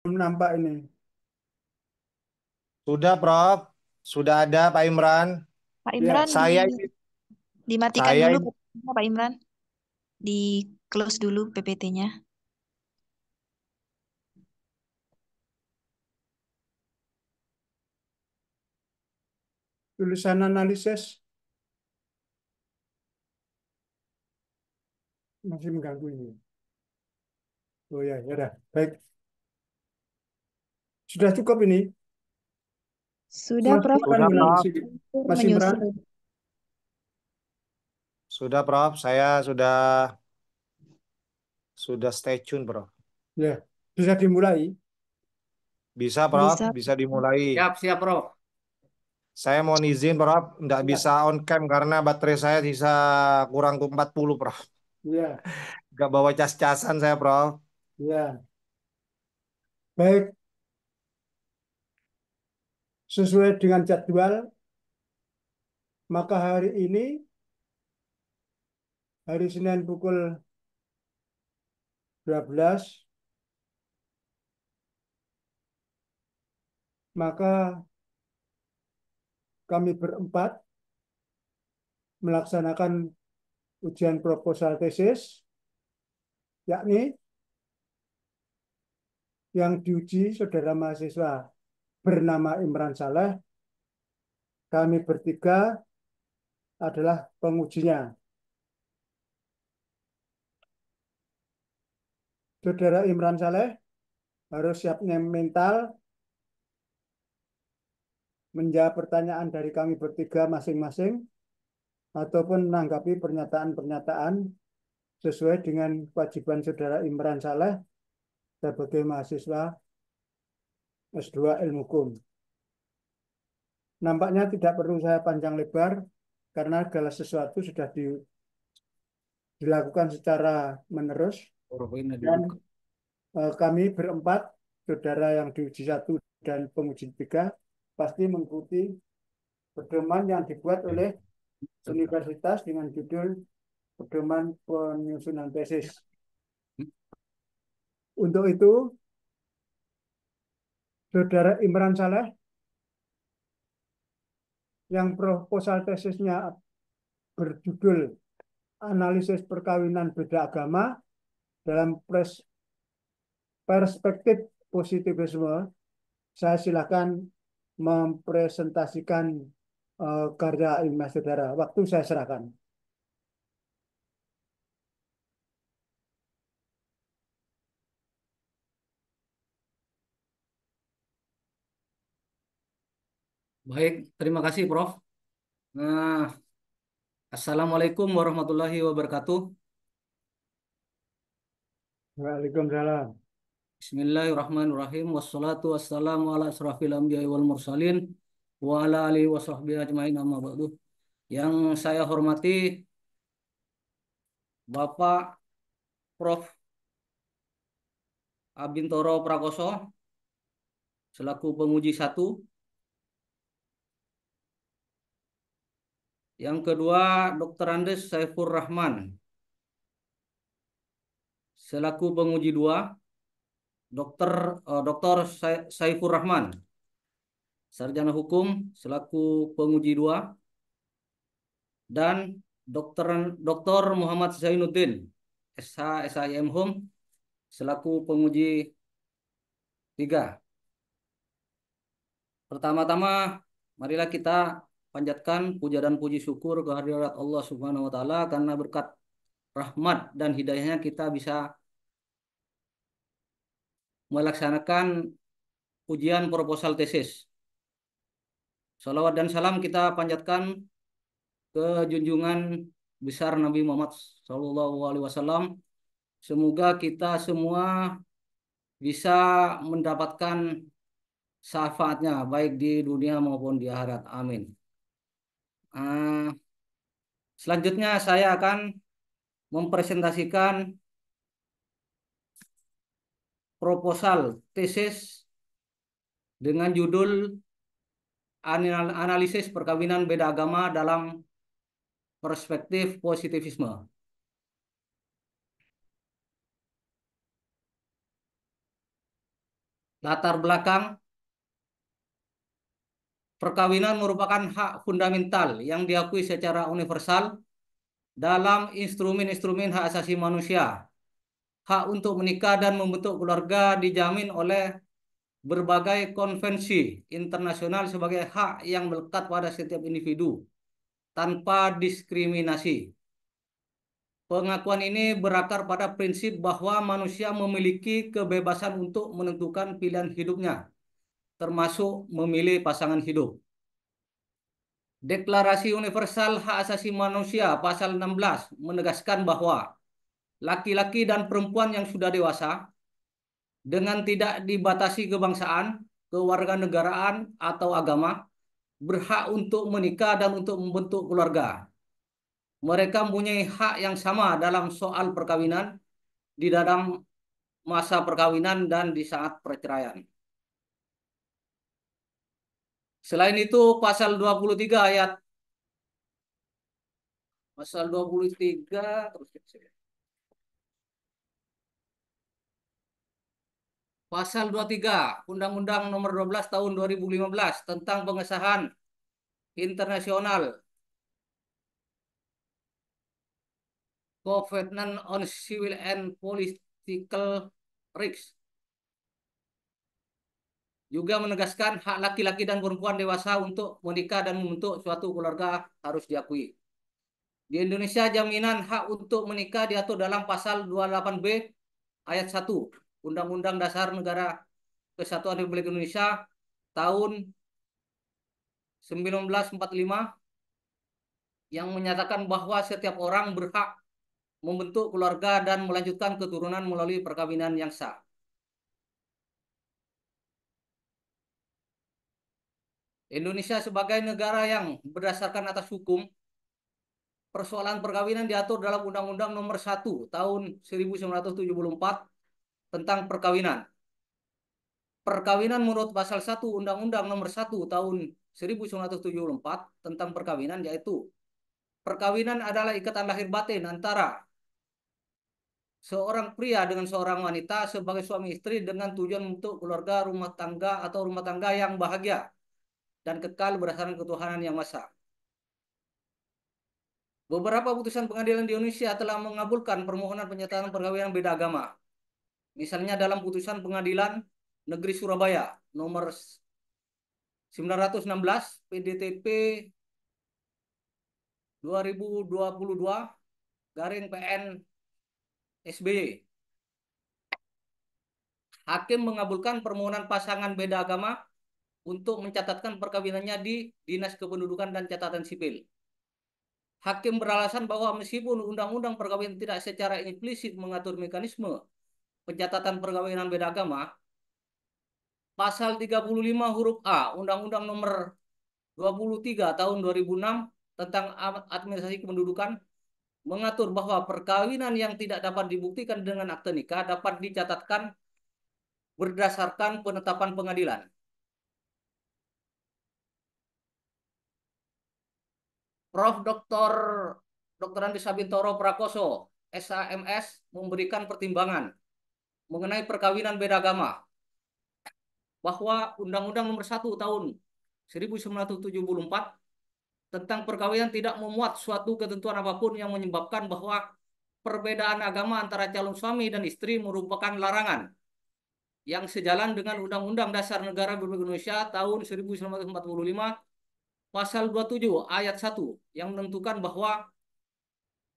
Belum nampak ini. Sudah, Prof. Sudah ada Pak Imran. Pak Ya, Imran Saya ini, dimatikan saya dulu ini PPT-nya, Pak Imran. Di close dulu PPT-nya. tulisan analisis masih mengganggu ini. Oh ya, ya udah. Baik. Sudah cukup ini. Sudah, Prof. Silakan sudah, Prof. Mas Imran. Menyusul. Sudah, Prof. Saya sudah stay tune, Prof. Ya, bisa dimulai. Bisa, Prof. Bisa. Bisa dimulai. Siap, siap, Prof. Saya mau izin, Prof. Nggak bisa Ya, on cam karena baterai saya sisa kurang ke 40, Prof. ya, Nggak bawa cas-casan saya, Prof. ya. Baik, sesuai dengan jadwal, maka hari ini, hari Senin pukul 12, maka kami berempat melaksanakan ujian proposal tesis, yakni yang diuji saudara mahasiswa bernama Imran Saleh. Kami bertiga adalah pengujinya. Saudara Imran Saleh harus siapnya mental menjawab pertanyaan dari kami bertiga masing-masing ataupun menanggapi pernyataan-pernyataan sesuai dengan kewajiban saudara Imran Saleh sebagai mahasiswa S2 Ilmu Hukum. Nampaknya tidak perlu saya panjang lebar karena segala sesuatu sudah dilakukan secara menerus Prof, ini dan dibuka. kami berempat, saudara yang diuji satu dan penguji tiga, pasti mengikuti pedoman yang dibuat oleh universitas dengan judul pedoman penyusunan tesis. Untuk itu, saudara Imran Saleh yang proposal tesisnya berjudul analisis perkawinan beda agama dalam perspektif positivisme, saya silakan mempresentasikan karya ilmiah saudara. Waktu saya serahkan. Baik, terima kasih, Prof. Nah, Assalamualaikum warahmatullahi wabarakatuh. Waalaikumsalam. Bismillahirrahmanirrahim. Wassalatu wassalamu ala asrafil anbiya'i wal mursalin wa ala alihi wa sahbihi ajmain amma ba'du. Yang saya hormati Bapak Prof. Abintoro Prakoso selaku penguji satu. Yang kedua, Dr. Andes Saifur Rahman selaku penguji dua. Dr. Saifur Rahman, sarjana hukum selaku penguji dua, dan Dr. Muhammad Zainuddin, SH SIM Hum selaku penguji tiga. Pertama-tama, marilah kita panjatkan puja dan puji syukur kehadirat Allah Subhanahu wa taala karena berkat rahmat dan hidayahnya kita bisa melaksanakan ujian proposal tesis. Salawat dan salam kita panjatkan ke junjungan besar Nabi Muhammad SAW. Semoga kita semua bisa mendapatkan syafaatnya baik di dunia maupun di akhirat. Amin. Ah, Selanjutnya saya akan mempresentasikan proposal tesis dengan judul analisis perkawinan beda agama dalam perspektif positivisme. Latar belakang: perkawinan merupakan hak fundamental yang diakui secara universal dalam instrumen-instrumen hak asasi manusia. Hak untuk menikah dan membentuk keluarga dijamin oleh berbagai konvensi internasional sebagai hak yang melekat pada setiap individu tanpa diskriminasi. Pengakuan ini berakar pada prinsip bahwa manusia memiliki kebebasan untuk menentukan pilihan hidupnya, termasuk memilih pasangan hidup. Deklarasi Universal Hak Asasi Manusia Pasal 16 menegaskan bahwa laki-laki dan perempuan yang sudah dewasa dengan tidak dibatasi kebangsaan, kewarganegaraan, atau agama berhak untuk menikah dan untuk membentuk keluarga. Mereka mempunyai hak yang sama dalam soal perkawinan, di dalam masa perkawinan, dan di saat perceraian. Selain itu, pasal 23 ayat pasal 23 Pasal 23 Undang-Undang Nomor 12 Tahun 2015 tentang pengesahan internasional Covenant on Civil and Political Rights juga menegaskan hak laki-laki dan perempuan dewasa untuk menikah dan membentuk suatu keluarga harus diakui. Di Indonesia, jaminan hak untuk menikah diatur dalam pasal 28B ayat 1 Undang-Undang Dasar Negara Kesatuan Republik Indonesia tahun 1945 yang menyatakan bahwa setiap orang berhak membentuk keluarga dan melanjutkan keturunan melalui perkawinan yang sah. Indonesia sebagai negara yang berdasarkan atas hukum, persoalan perkawinan diatur dalam Undang-Undang Nomor 1 Tahun 1974 tentang perkawinan. Perkawinan menurut pasal 1 Undang-Undang Nomor 1 Tahun 1974 tentang perkawinan yaitu perkawinan adalah ikatan lahir batin antara seorang pria dengan seorang wanita sebagai suami istri dengan tujuan untuk keluarga, rumah tangga, atau rumah tangga yang bahagia dan kekal berdasarkan ketuhanan yang maha. Beberapa putusan pengadilan di Indonesia telah mengabulkan permohonan penyataan perkawinan beda agama. Misalnya dalam putusan Pengadilan Negeri Surabaya nomor 916 PDTP 2022/PN SBY. Hakim mengabulkan permohonan pasangan beda agama untuk mencatatkan perkawinannya di Dinas Kependudukan dan Catatan Sipil. Hakim beralasan bahwa meskipun Undang-Undang Perkawinan tidak secara implisit mengatur mekanisme pencatatan perkawinan beda agama, Pasal 35 huruf A Undang-Undang Nomor 23 Tahun 2006 tentang administrasi kependudukan mengatur bahwa perkawinan yang tidak dapat dibuktikan dengan akte nikah dapat dicatatkan berdasarkan penetapan pengadilan. Prof. Dr. Andi Sabintoro Prakoso, SAMS, memberikan pertimbangan mengenai perkawinan beda agama bahwa Undang-Undang Nomor 1 Tahun 1974 tentang perkawinan tidak memuat suatu ketentuan apapun yang menyebabkan bahwa perbedaan agama antara calon suami dan istri merupakan larangan yang sejalan dengan Undang-Undang Dasar Negara Republik Indonesia tahun 1945 Pasal 27 ayat 1 yang menentukan bahwa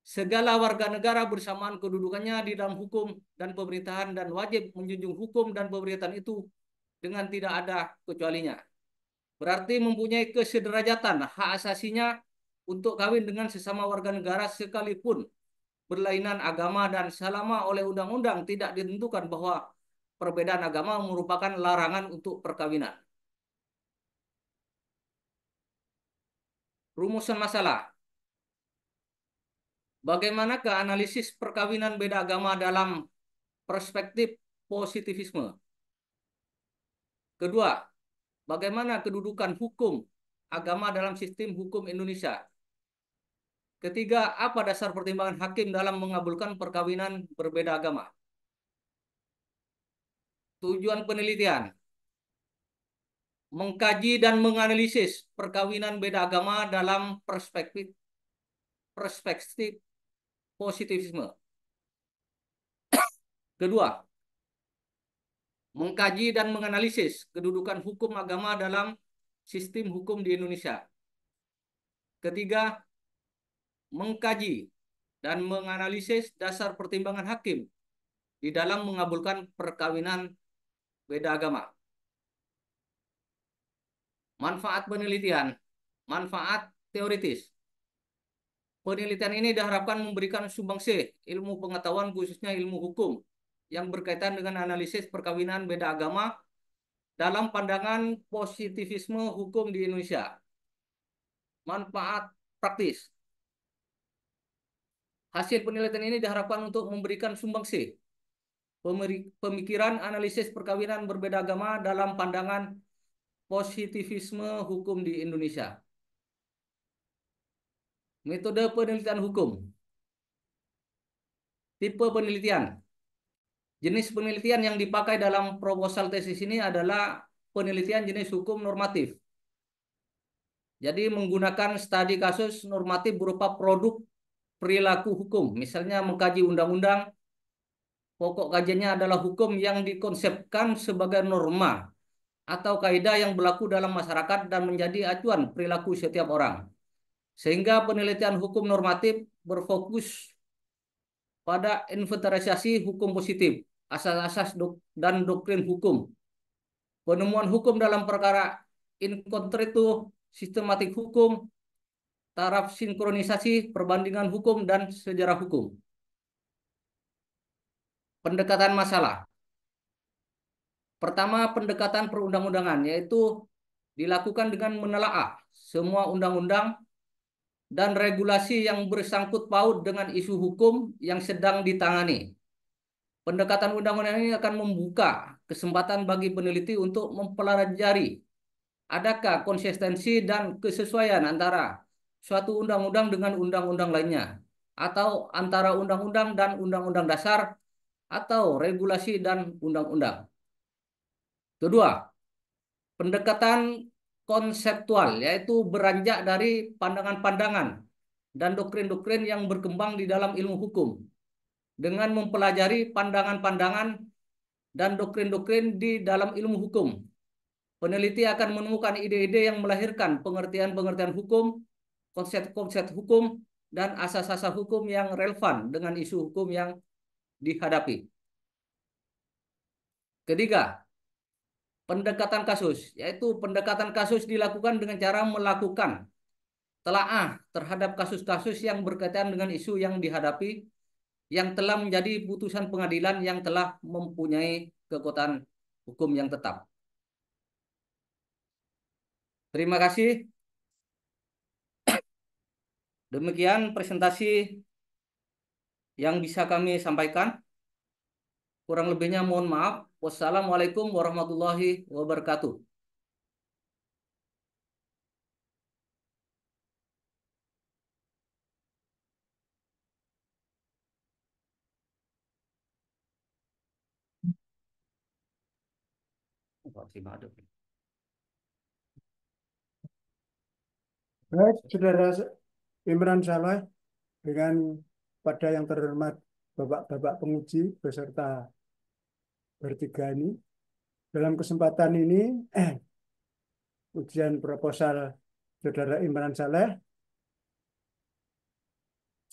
segala warga negara bersamaan kedudukannya di dalam hukum dan pemerintahan dan wajib menjunjung hukum dan pemerintahan itu dengan tidak ada kecualinya. Berarti mempunyai kesederajatan hak asasinya untuk kawin dengan sesama warga negara sekalipun berlainan agama dan selama oleh undang-undang tidak ditentukan bahwa perbedaan agama merupakan larangan untuk perkawinan. Rumusan masalah. Bagaimanakah analisis perkawinan beda agama dalam perspektif positivisme? Kedua, bagaimana kedudukan hukum agama dalam sistem hukum Indonesia? Ketiga, apa dasar pertimbangan hakim dalam mengabulkan perkawinan berbeda agama? Tujuan penelitian: mengkaji dan menganalisis perkawinan beda agama dalam perspektif positivisme. Kedua, mengkaji dan menganalisis kedudukan hukum agama dalam sistem hukum di Indonesia. Ketiga, mengkaji dan menganalisis dasar pertimbangan hakim di dalam mengabulkan perkawinan beda agama. Manfaat penelitian, manfaat teoritis. Penelitian ini diharapkan memberikan sumbangsih ilmu pengetahuan khususnya ilmu hukum yang berkaitan dengan analisis perkawinan beda agama dalam pandangan positivisme hukum di Indonesia. Manfaat praktis. Hasil penelitian ini diharapkan untuk memberikan sumbangsih pemikiran analisis perkawinan berbeda agama dalam pandangan positivisme hukum di Indonesia. Metode penelitian hukum. Tipe penelitian. Jenis penelitian yang dipakai dalam proposal tesis ini adalah penelitian jenis hukum normatif. Jadi menggunakan studi kasus normatif berupa produk perilaku hukum. Misalnya mengkaji undang-undang, pokok kajiannya adalah hukum yang dikonsepkan sebagai norma atau kaidah yang berlaku dalam masyarakat dan menjadi acuan perilaku setiap orang. Sehingga penelitian hukum normatif berfokus pada inventarisasi hukum positif, asas-asas dan doktrin hukum, penemuan hukum dalam perkara in concreto, sistematik hukum, taraf sinkronisasi, perbandingan hukum, dan sejarah hukum. Pendekatan masalah. Pertama, pendekatan perundang-undangan, yaitu dilakukan dengan menelaah semua undang-undang dan regulasi yang bersangkut paut dengan isu hukum yang sedang ditangani. Pendekatan undang-undang ini akan membuka kesempatan bagi peneliti untuk mempelajari adakah konsistensi dan kesesuaian antara suatu undang-undang dengan undang-undang lainnya, atau antara undang-undang dan undang-undang dasar, atau regulasi dan undang-undang. Kedua, pendekatan konseptual, yaitu beranjak dari pandangan-pandangan dan doktrin-doktrin yang berkembang di dalam ilmu hukum. Dengan mempelajari pandangan-pandangan dan doktrin-doktrin di dalam ilmu hukum, peneliti akan menemukan ide-ide yang melahirkan pengertian-pengertian hukum, konsep-konsep hukum, dan asas-asas hukum yang relevan dengan isu hukum yang dihadapi. Ketiga, pendekatan kasus, yaitu pendekatan kasus dilakukan dengan cara melakukan telaah terhadap kasus-kasus yang berkaitan dengan isu yang dihadapi yang telah menjadi putusan pengadilan yang telah mempunyai kekuatan hukum yang tetap. Terima kasih. Demikian presentasi yang bisa kami sampaikan. Kurang lebihnya mohon maaf. Wassalamualaikum warahmatullahi wabarakatuh. Baik, Saudara Imran Saleh, dengan pada yang terhormat Bapak-Bapak penguji beserta bertiga ini, dalam kesempatan ini ujian proposal Saudara Imran Saleh,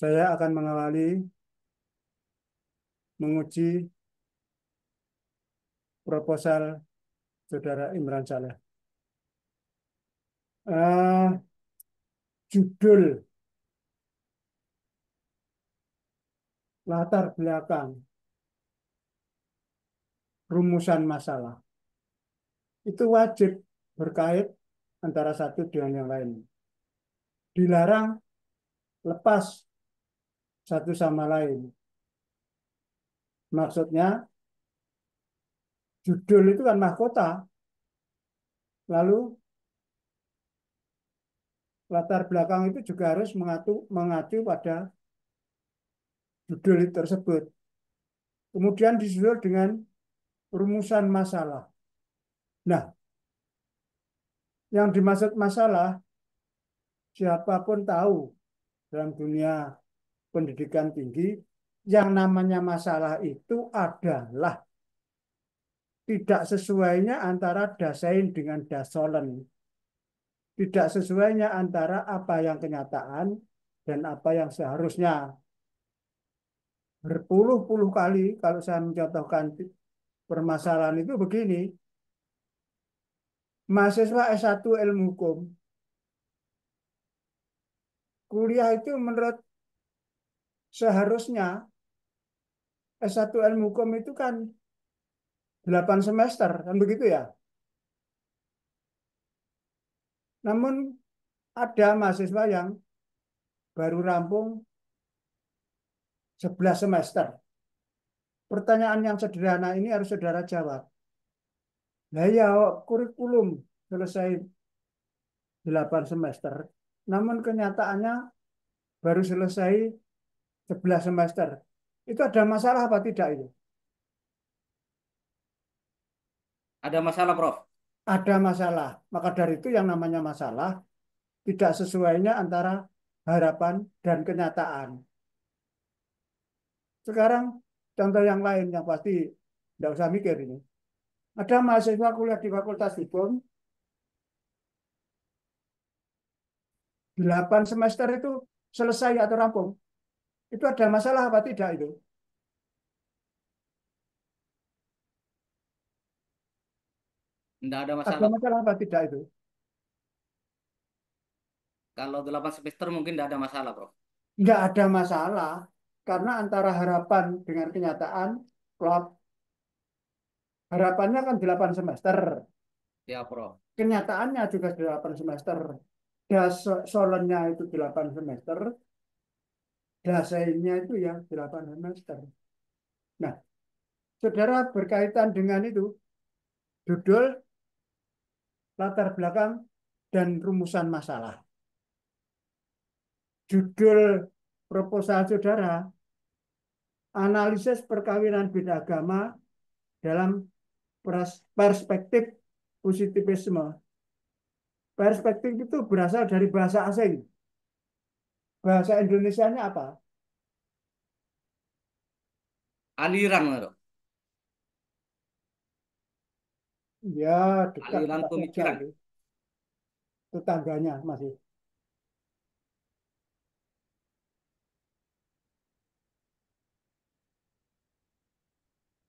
saya akan mengawali menguji proposal Saudara Imran Saleh. Judul latar belakang rumusan masalah itu wajib berkait antara satu dengan yang lain. Dilarang lepas satu sama lain. Maksudnya judul itu kan mahkota. Lalu latar belakang itu juga harus mengacu pada judul tersebut. Kemudian disusul dengan rumusan masalah. Nah, yang dimaksud masalah, siapapun tahu dalam dunia pendidikan tinggi, yang namanya masalah itu adalah tidak sesuainya antara dasain dengan dasolen. Tidak sesuainya antara apa yang kenyataan dan apa yang seharusnya. Berpuluh-puluh kali kalau saya mencontohkan permasalahan itu begini. Mahasiswa S1 ilmu hukum, kuliah itu menurut seharusnya S1 ilmu hukum itu kan 8 semester, kan begitu ya. Namun ada mahasiswa yang baru rampung 11 semester. Pertanyaan yang sederhana ini harus saudara jawab. Nah ya, kurikulum selesai 8 semester, namun kenyataannya baru selesai 11 semester. Itu ada masalah apa tidak itu? Ada masalah, Prof. Ada masalah. Maka dari itu yang namanya masalah tidak sesuainya antara harapan dan kenyataan. Sekarang contoh yang lain yang pasti tidak usah mikir ini. Ada mahasiswa kuliah di Fakultas Hukum 8 semester itu selesai atau rampung. Itu ada masalah apa tidak itu? Tidak ada Ada masalah. masalah apa tidak itu? Kalau 8 semester mungkin tidak ada masalah, Prof. Nggak ada masalah. Karena antara harapan dengan kenyataan, klop. Harapannya kan 8 semester. Ya, Prof. Kenyataannya juga 8 semester. Solennya itu 8 semester. Dasainnya itu ya 8 semester. Nah, saudara berkaitan dengan itu, judul, latar belakang, dan rumusan masalah. Judul proposal saudara, analisis perkawinan beda agama dalam perspektif positivisme. Perspektif itu berasal dari bahasa asing. Bahasa Indonesianya apa? Aliran, Prof. Ya, dekat Aliran dekat saja pemikiran. itu. Tetangganya masih.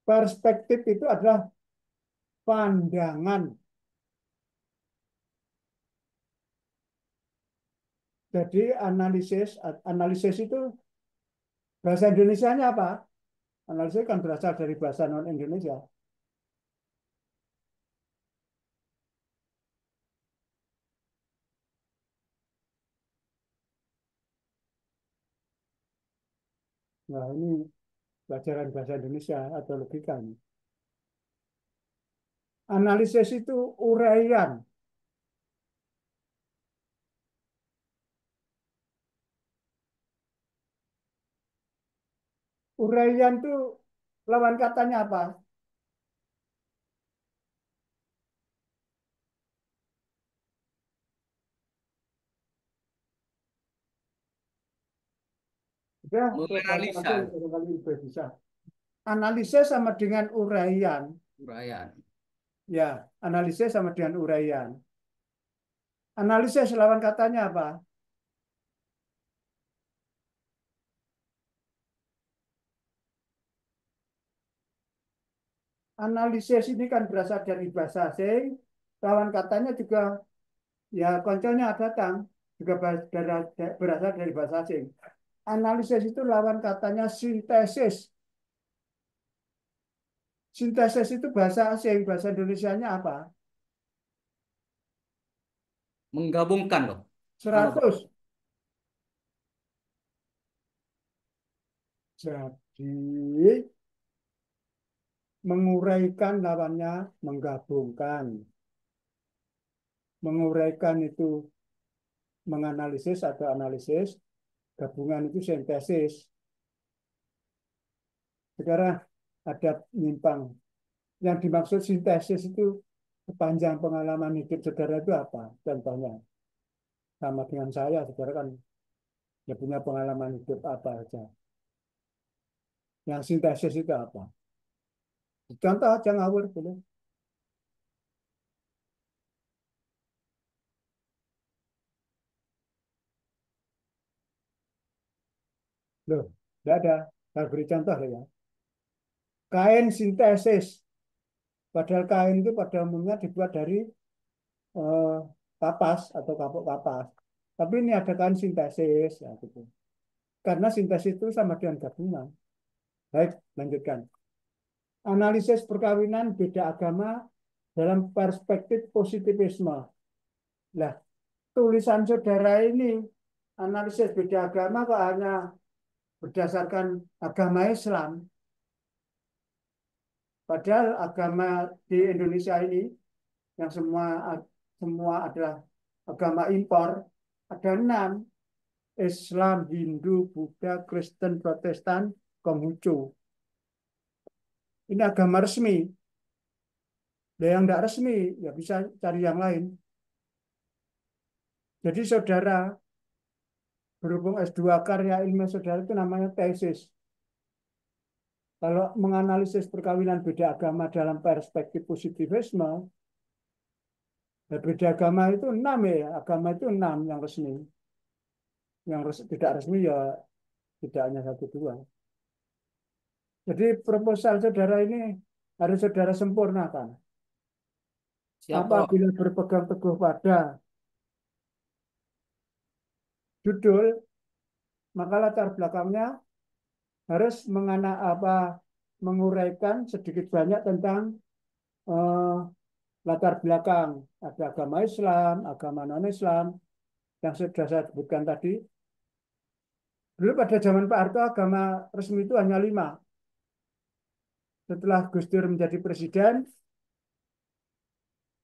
Perspektif itu adalah pandangan. Jadi analisis itu bahasa Indonesianya apa? Analisis kan berasal dari bahasa non Indonesia. Nah, ini pelajaran bahasa Indonesia atau logika. Analisis itu uraian. Uraian itu lawan katanya apa? Udah, bahasa Menganalisa. asing barangkali lebih bisa. Analisis sama dengan uraian. Uraian. Ya, analisis sama dengan uraian. Analisis lawan katanya apa? Analisis ini kan berasal dari bahasa asing. Lawan katanya juga, ya konconya datang, juga berasal dari bahasa asing. Analisis itu lawan katanya sintesis. Sintesis itu bahasa asing, bahasa Indonesianya apa? Menggabungkan, loh. Halo, Prof. 100. Jadi menguraikan lawannya menggabungkan. Menguraikan itu menganalisis atau analisis, gabungan itu sintesis. Sekarang ada nyimpang. Yang dimaksud sintesis itu sepanjang pengalaman hidup saudara itu apa? Contohnya, sama dengan saya, saudara kan ya punya pengalaman hidup apa aja. Yang sintesis itu apa? Contoh aja ngawur boleh. Loh, tidak ada. Saya beri contoh ya. Kain sintesis. Padahal kain itu pada umumnya dibuat dari eh, kapas atau kapuk kapas. Tapi ini ada kain sintesis, ya gitu. Karena sintesis itu sama dengan gabungan. Baik, lanjutkan. Analisis perkawinan beda agama dalam perspektif positivisme. Nah, tulisan saudara ini analisis beda agama kok hanya berdasarkan agama Islam. Padahal agama di Indonesia ini yang semua adalah agama impor, ada 6. Islam, Hindu, Buddha, Kristen, Protestan, Konghucu. Ini agama resmi. Dan yang tidak resmi, ya bisa cari yang lain. Jadi saudara, berhubung S2 karya ilmiah saudara itu namanya tesis. Kalau menganalisis perkawinan beda agama dalam perspektif positivisme, ya beda agama itu 6 ya. Agama itu 6 yang resmi. Yang tidak resmi ya tidak hanya 1 2. Jadi proposal saudara ini harus saudara sempurnakan. Siap, Prof. Apabila berpegang teguh pada judul, maka latar belakangnya harus menguraikan sedikit banyak tentang eh, latar belakang. Ada agama Islam, agama non-Islam, yang sudah saya sebutkan tadi. Dulu pada zaman Pak Harto agama resmi itu hanya 5. Setelah Gus Dur menjadi presiden,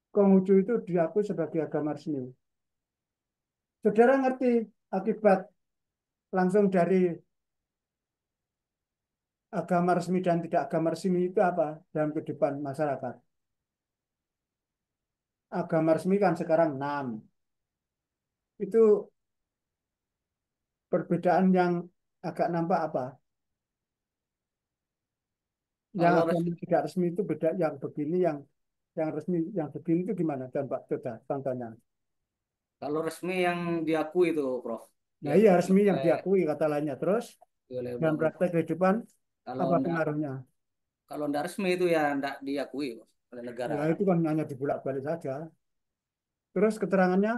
Konghucu itu diakui sebagai agama resmi. Saudara ngerti akibat langsung dari agama resmi dan tidak agama resmi itu apa dalam kehidupan masyarakat? Agama resmi kan sekarang 6. Itu perbedaan yang agak nampak apa? Yang Kalau agama resmi, tidak resmi itu beda, yang begini, yang resmi, yang begini itu gimana? Coba, coba contohnya. kalau resmi yang diakui itu, Prof. Nah iya Diakui resmi yang oleh diakui kata lainnya. Terus oleh dalam undang-undang. praktek kehidupan Kalau apa ndak pengaruhnya? kalau ndak resmi itu ya ndak diakui, Prof, oleh negara. Ya itu kan hanya dibulak-balik saja. Terus keterangannya,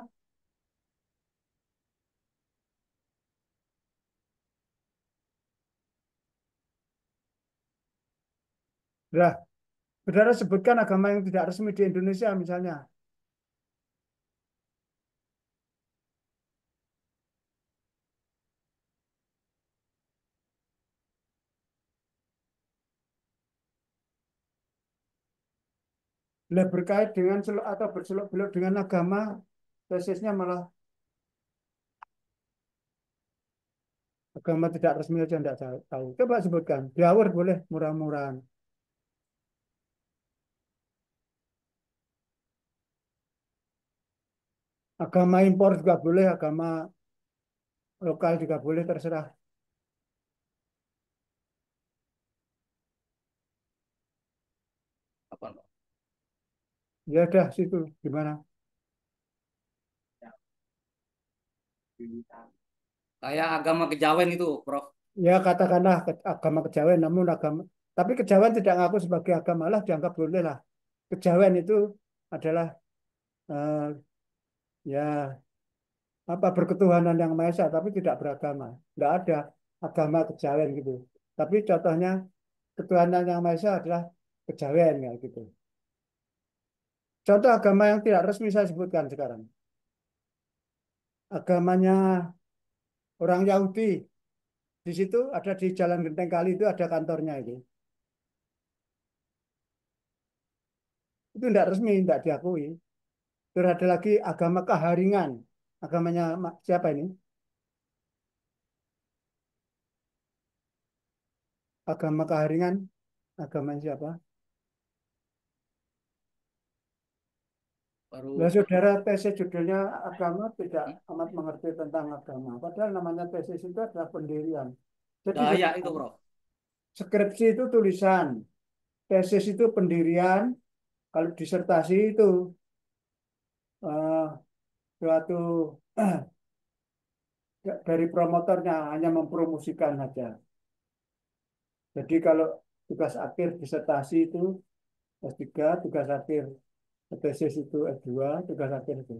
nah, saudara sebutkan agama yang tidak resmi di Indonesia misalnya. Lah berkait dengan atau berseluk-beluk dengan agama, tesisnya malah agama tidak resmi aja tidak tahu. Coba sebutkan. Diawur boleh murah-murahan. Agama impor juga boleh, agama lokal juga boleh, terserah. Apa, Prof? Ya udah situ gimana? Kayak agama kejawen itu, Prof. Ya katakanlah agama kejawen, namun agama tapi kejawen tidak ngaku sebagai agama lah dianggap boleh lah. Kejawen itu adalah eh, ya apa berketuhanan yang Maha Esa tapi tidak beragama. Tidak ada agama kejawen gitu. Tapi contohnya ketuhanan yang Maha Esa adalah kejawen ya gitu. Contoh agama yang tidak resmi saya sebutkan sekarang. Agamanya orang Yahudi. Di situ ada di Jalan Genteng Kali itu ada kantornya itu. Itu tidak resmi, tidak diakui. Terus ada lagi agama Kaharingan. Agamanya siapa ini? Agama Kaharingan. Agamanya siapa? baru Nah, saudara tesis judulnya agama tidak hmm? amat mengerti tentang agama. Padahal namanya tesis itu adalah pendirian. Jadi Daya saudara, itu, Prof. skripsi itu tulisan, tesis itu pendirian, kalau disertasi itu eh, suatu dari promotornya hanya mempromosikan saja. Jadi kalau tugas akhir disertasi itu S3, tugas akhir tesis itu S2, tugas akhir itu.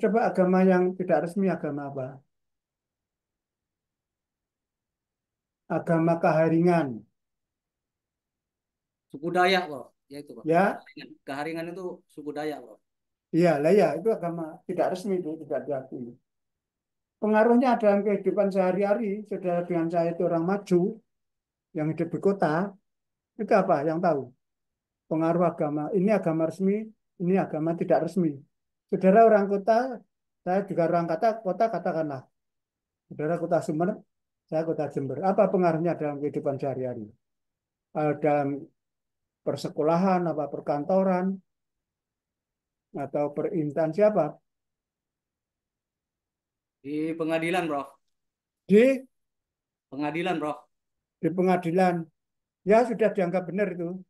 Coba agama yang tidak resmi agama apa? Agama Kaharingan. Suku Dayak, Prof. Ya itu, Prof. Ya, Keharingan itu suku Dayak, Prof. iya lah ya, itu agama tidak resmi itu tidak diakui. Pengaruhnya dalam kehidupan sehari-hari, saudara dengan saya itu orang maju yang hidup di kota, itu apa? Yang tahu? Pengaruh agama. Ini agama resmi, ini agama tidak resmi. Saudara orang kota, saya juga orang kota katakanlah. Saudara kota Sumeneb, saya kota Jember. Apa pengaruhnya dalam kehidupan sehari-hari? Dalam persekolahan, apa perkantoran, atau perinstansi apa? Di pengadilan, Prof. Di Pengadilan, Prof. di pengadilan. Ya sudah dianggap benar itu.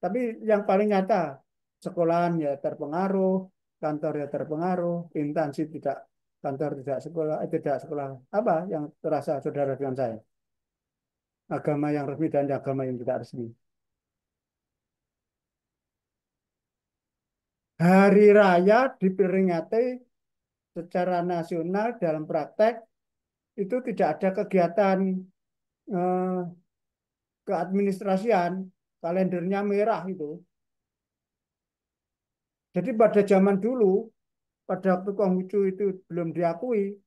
Tapi yang paling nyata, sekolahan ya terpengaruh, kantor ya terpengaruh, instansi tidak, kantor tidak sekolah, tidak sekolah. Apa yang terasa saudara dengan saya? Agama yang resmi dan agama yang tidak resmi. Hari raya diperingati secara nasional dalam praktek itu tidak ada kegiatan eh, keadministrasian, kalendernya merah itu. Jadi pada zaman dulu, pada waktu Konghucu itu belum diakui,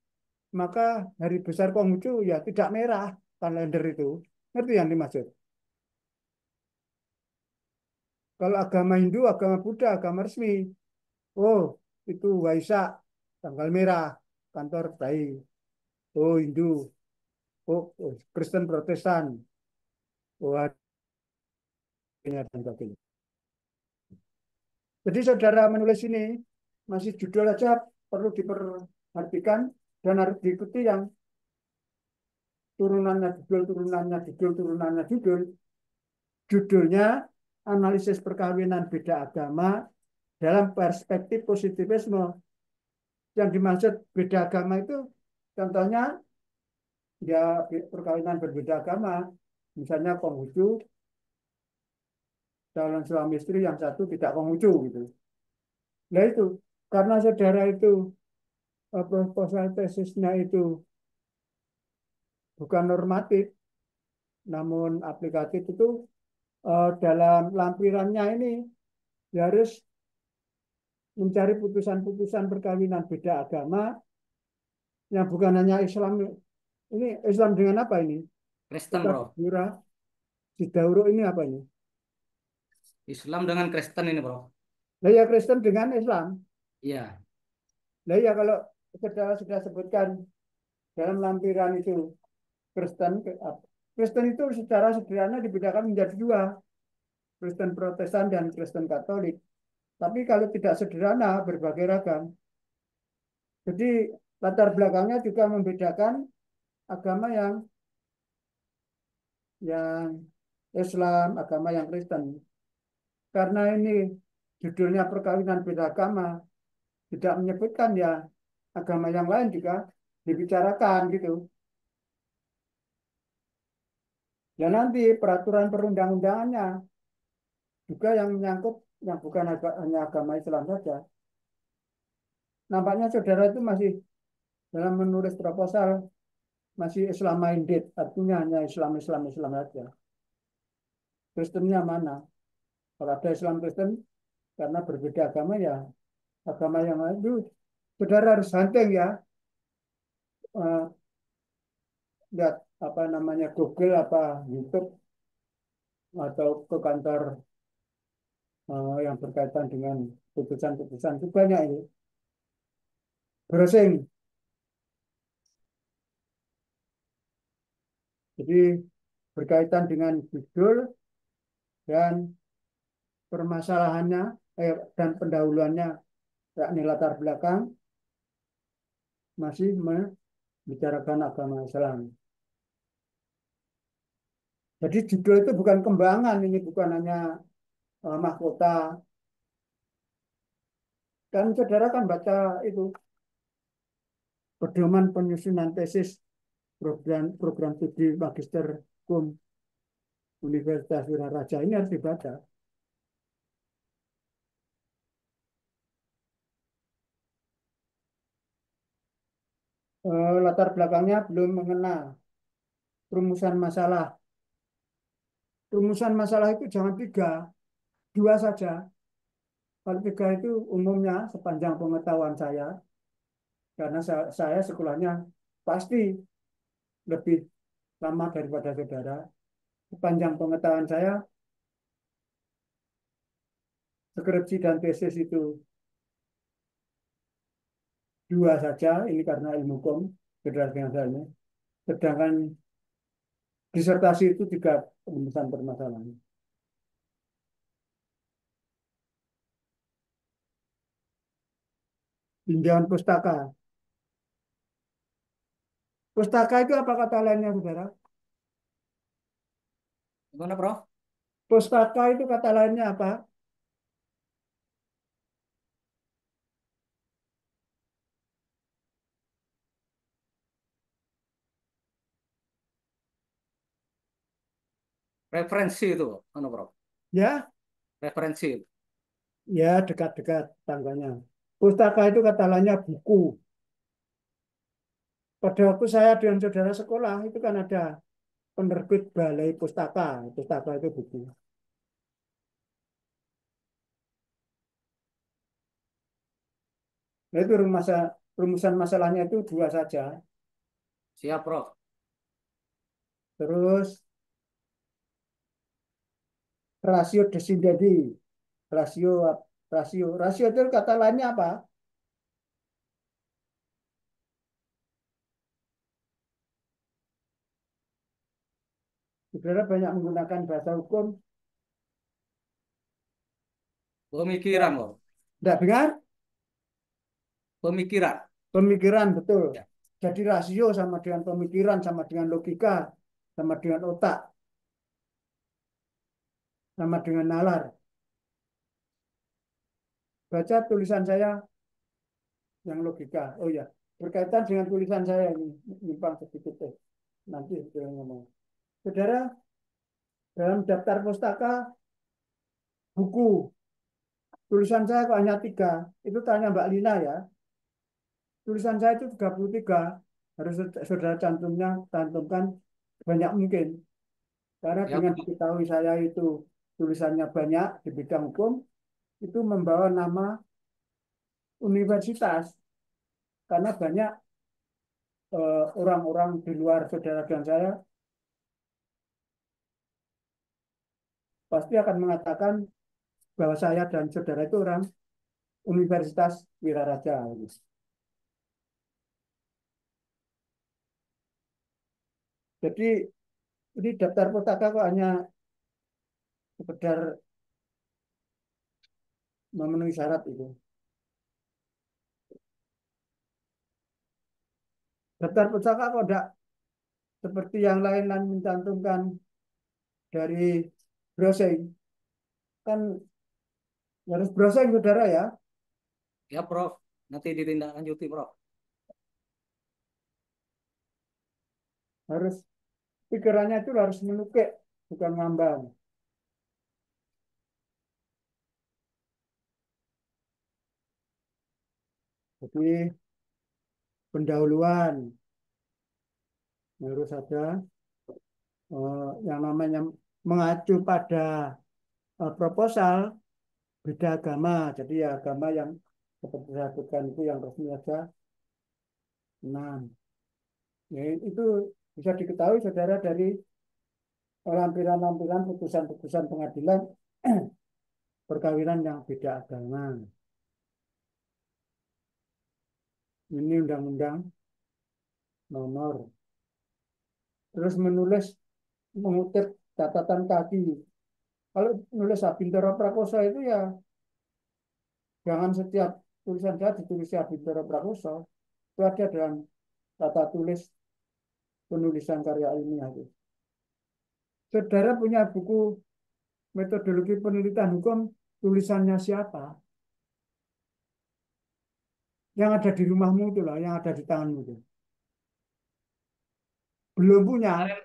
maka hari besar Konghucu ya tidak merah kalender itu. Ngerti yang dimaksud? Kalau agama Hindu, agama Buddha, agama resmi. Oh, itu Waisak, tanggal merah, kantor baik. Oh, Hindu. Oh, Kristen Protestan. Oh, dan sebagainya. Jadi saudara menulis ini, masih judul aja perlu diperhatikan dan harus diikuti yang turunannya judul, turunannya judul, turunannya judul. Judulnya analisis perkawinan beda agama dalam perspektif positivisme. Yang dimaksud beda agama itu contohnya ya perkawinan berbeda agama. Misalnya Konghucu, calon suami istri yang satu tidak Konghucu gitu. Nah itu karena saudara itu proposal tesisnya itu bukan normatif namun aplikatif itu dalam lampirannya ini ya harus mencari putusan-putusan perkawinan beda agama yang bukan hanya Islam. Ini Islam dengan apa ini? Kristen, Kita Prof. Bura, Sidauro ini apa ini? Islam dengan Kristen ini, Prof. Nah ya Kristen dengan Islam. Iya. Nah ya kalau sudah sebutkan dalam lampiran itu Kristen, Kristen itu secara sederhana dibedakan menjadi dua, Kristen Protestan dan Kristen Katolik. Tapi kalau tidak sederhana, berbagai ragam. Jadi latar belakangnya juga membedakan agama yang Islam, agama yang Kristen. Karena ini judulnya perkawinan beda agama, tidak menyebutkan ya agama yang lain juga dibicarakan gitu. Dan nanti peraturan perundang-undangannya juga yang menyangkut yang bukan hanya agama Islam saja. Nampaknya saudara itu masih dalam menulis proposal masih Islam minded, artinya hanya Islam saja. Kristennya mana? Kalau ada Islam Kristen karena berbeda agama ya agama yang lain itu saudara harus hunting ya, lihat apa namanya Google apa YouTube atau ke kantor yang berkaitan dengan putusan-putusan itu banyak ini browsing. Jadi berkaitan dengan judul dan permasalahannya dan pendahuluannya yakni latar belakang masih membicarakan agama Islam. Jadi judul itu bukan kembangan, ini bukan hanya mahkota. Kan saudara kan baca itu pedoman penyusunan tesis program program studi magister hukum Universitas Wiraraja, ini harus dibaca. Latar belakangnya belum mengenal rumusan masalah. Rumusan masalah itu jangan tiga, dua saja. Kalau tiga itu umumnya sepanjang pengetahuan saya, karena saya sekolahnya pasti lebih lama daripada saudara. Sepanjang pengetahuan saya, skripsi dan tesis itu dua saja, ini karena ilmu hukum, saudara dengan saya. Sedangkan disertasi itu tiga rumusan permasalahan. Tinjauan pustaka. Pustaka itu apa kata lainnya, saudara? Gimana, Prof? Pustaka itu kata lainnya apa? Referensi itu, mana, Prof? Ya, Referensi. ya dekat-dekat tangganya. Pustaka itu kata lainnya buku. Pada waktu saya dengan saudara sekolah itu kan ada penerbit Balai Pustaka. Pustaka itu buku. Nah, itu rumusan masalahnya itu dua saja. Siap, Prof. Terus rasio desideri. Rasio rasio itu kata lainnya apa? Saudara banyak menggunakan bahasa hukum. Pemikiran, Prof. Tidak dengar? Pemikiran. Pemikiran, betul. Ya. Jadi rasio sama dengan pemikiran, sama dengan logika, sama dengan otak, sama dengan nalar. Baca tulisan saya yang logika. Oh ya, berkaitan dengan tulisan saya ini, nyimpang sedikit deh. Nanti saya ngomong. Saudara, dalam daftar pustaka, buku, tulisan saya kok hanya 3. Itu tanya Mbak Lina ya. Tulisan saya itu 33. Harus saudara cantumkan banyak mungkin. Karena Ya, dengan Prof. diketahui saya itu tulisannya banyak di bidang hukum, itu membawa nama universitas. Karena banyak orang-orang di luar saudara dan saya pasti akan mengatakan bahwa saya dan saudara itu orang Universitas Wiraraja. Jadi ini daftar pustaka kok hanya sekedar memenuhi syarat itu. Daftar pustaka kok tidak seperti yang lain-lain mencantumkan dari browsing. Kan harus browsing saudara ya. Ya, Prof. Nanti ditindaklanjuti, Prof. Harus pikirannya itu harus menukik, bukan ngambang. Jadi pendahuluan harus ada yang namanya mengacu pada proposal beda agama. Jadi ya agama yang seperti saya sebutkan itu yang resmi aja 6. Ya, itu bisa diketahui saudara dari lampiran-lampiran putusan-putusan pengadilan perkawinan yang beda agama. Ini undang-undang nomor. Terus mengutip catatan kaki. Kalau nulis Sabintoro Prakoso itu ya Jangan setiap tulisan saya ditulis Bintoro Prakoso, itu ada dalam tata tulis penulisan karya ilmiah itu. Saudara punya buku metodologi penelitian hukum, tulisannya siapa? Yang ada di rumahmu itu lah, yang ada di tanganmu itu. Belum punya, Kemarin,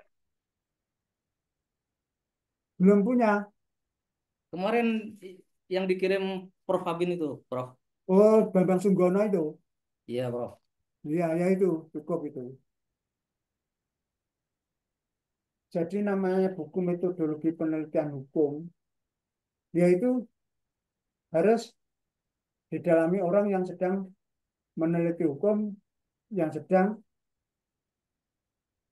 belum punya. kemarin yang dikirim Prof Habin itu, Prof. Oh, Bambang Sunggono itu. Iya, Prof. Iya, ya itu, cukup itu. Jadi namanya buku metodologi penelitian hukum, yaitu harus didalami orang yang sedang meneliti hukum, yang sedang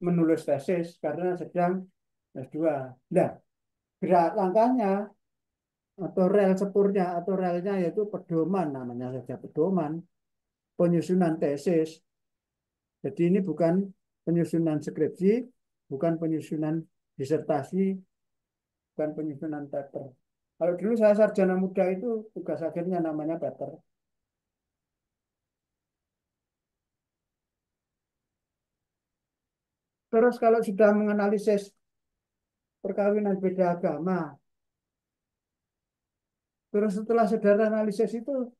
menulis tesis karena sedang S2. Nah, gerak langkahnya atau rel sepurnya atau relnya yaitu pedoman, namanya saja pedoman penyusunan tesis. Jadi ini bukan penyusunan skripsi, bukan penyusunan disertasi, bukan penyusunan paper. Kalau dulu saya sarjana muda itu tugas akhirnya namanya paper. Terus kalau sudah menganalisis perkawinan beda agama, terus setelah saudara analisis itu,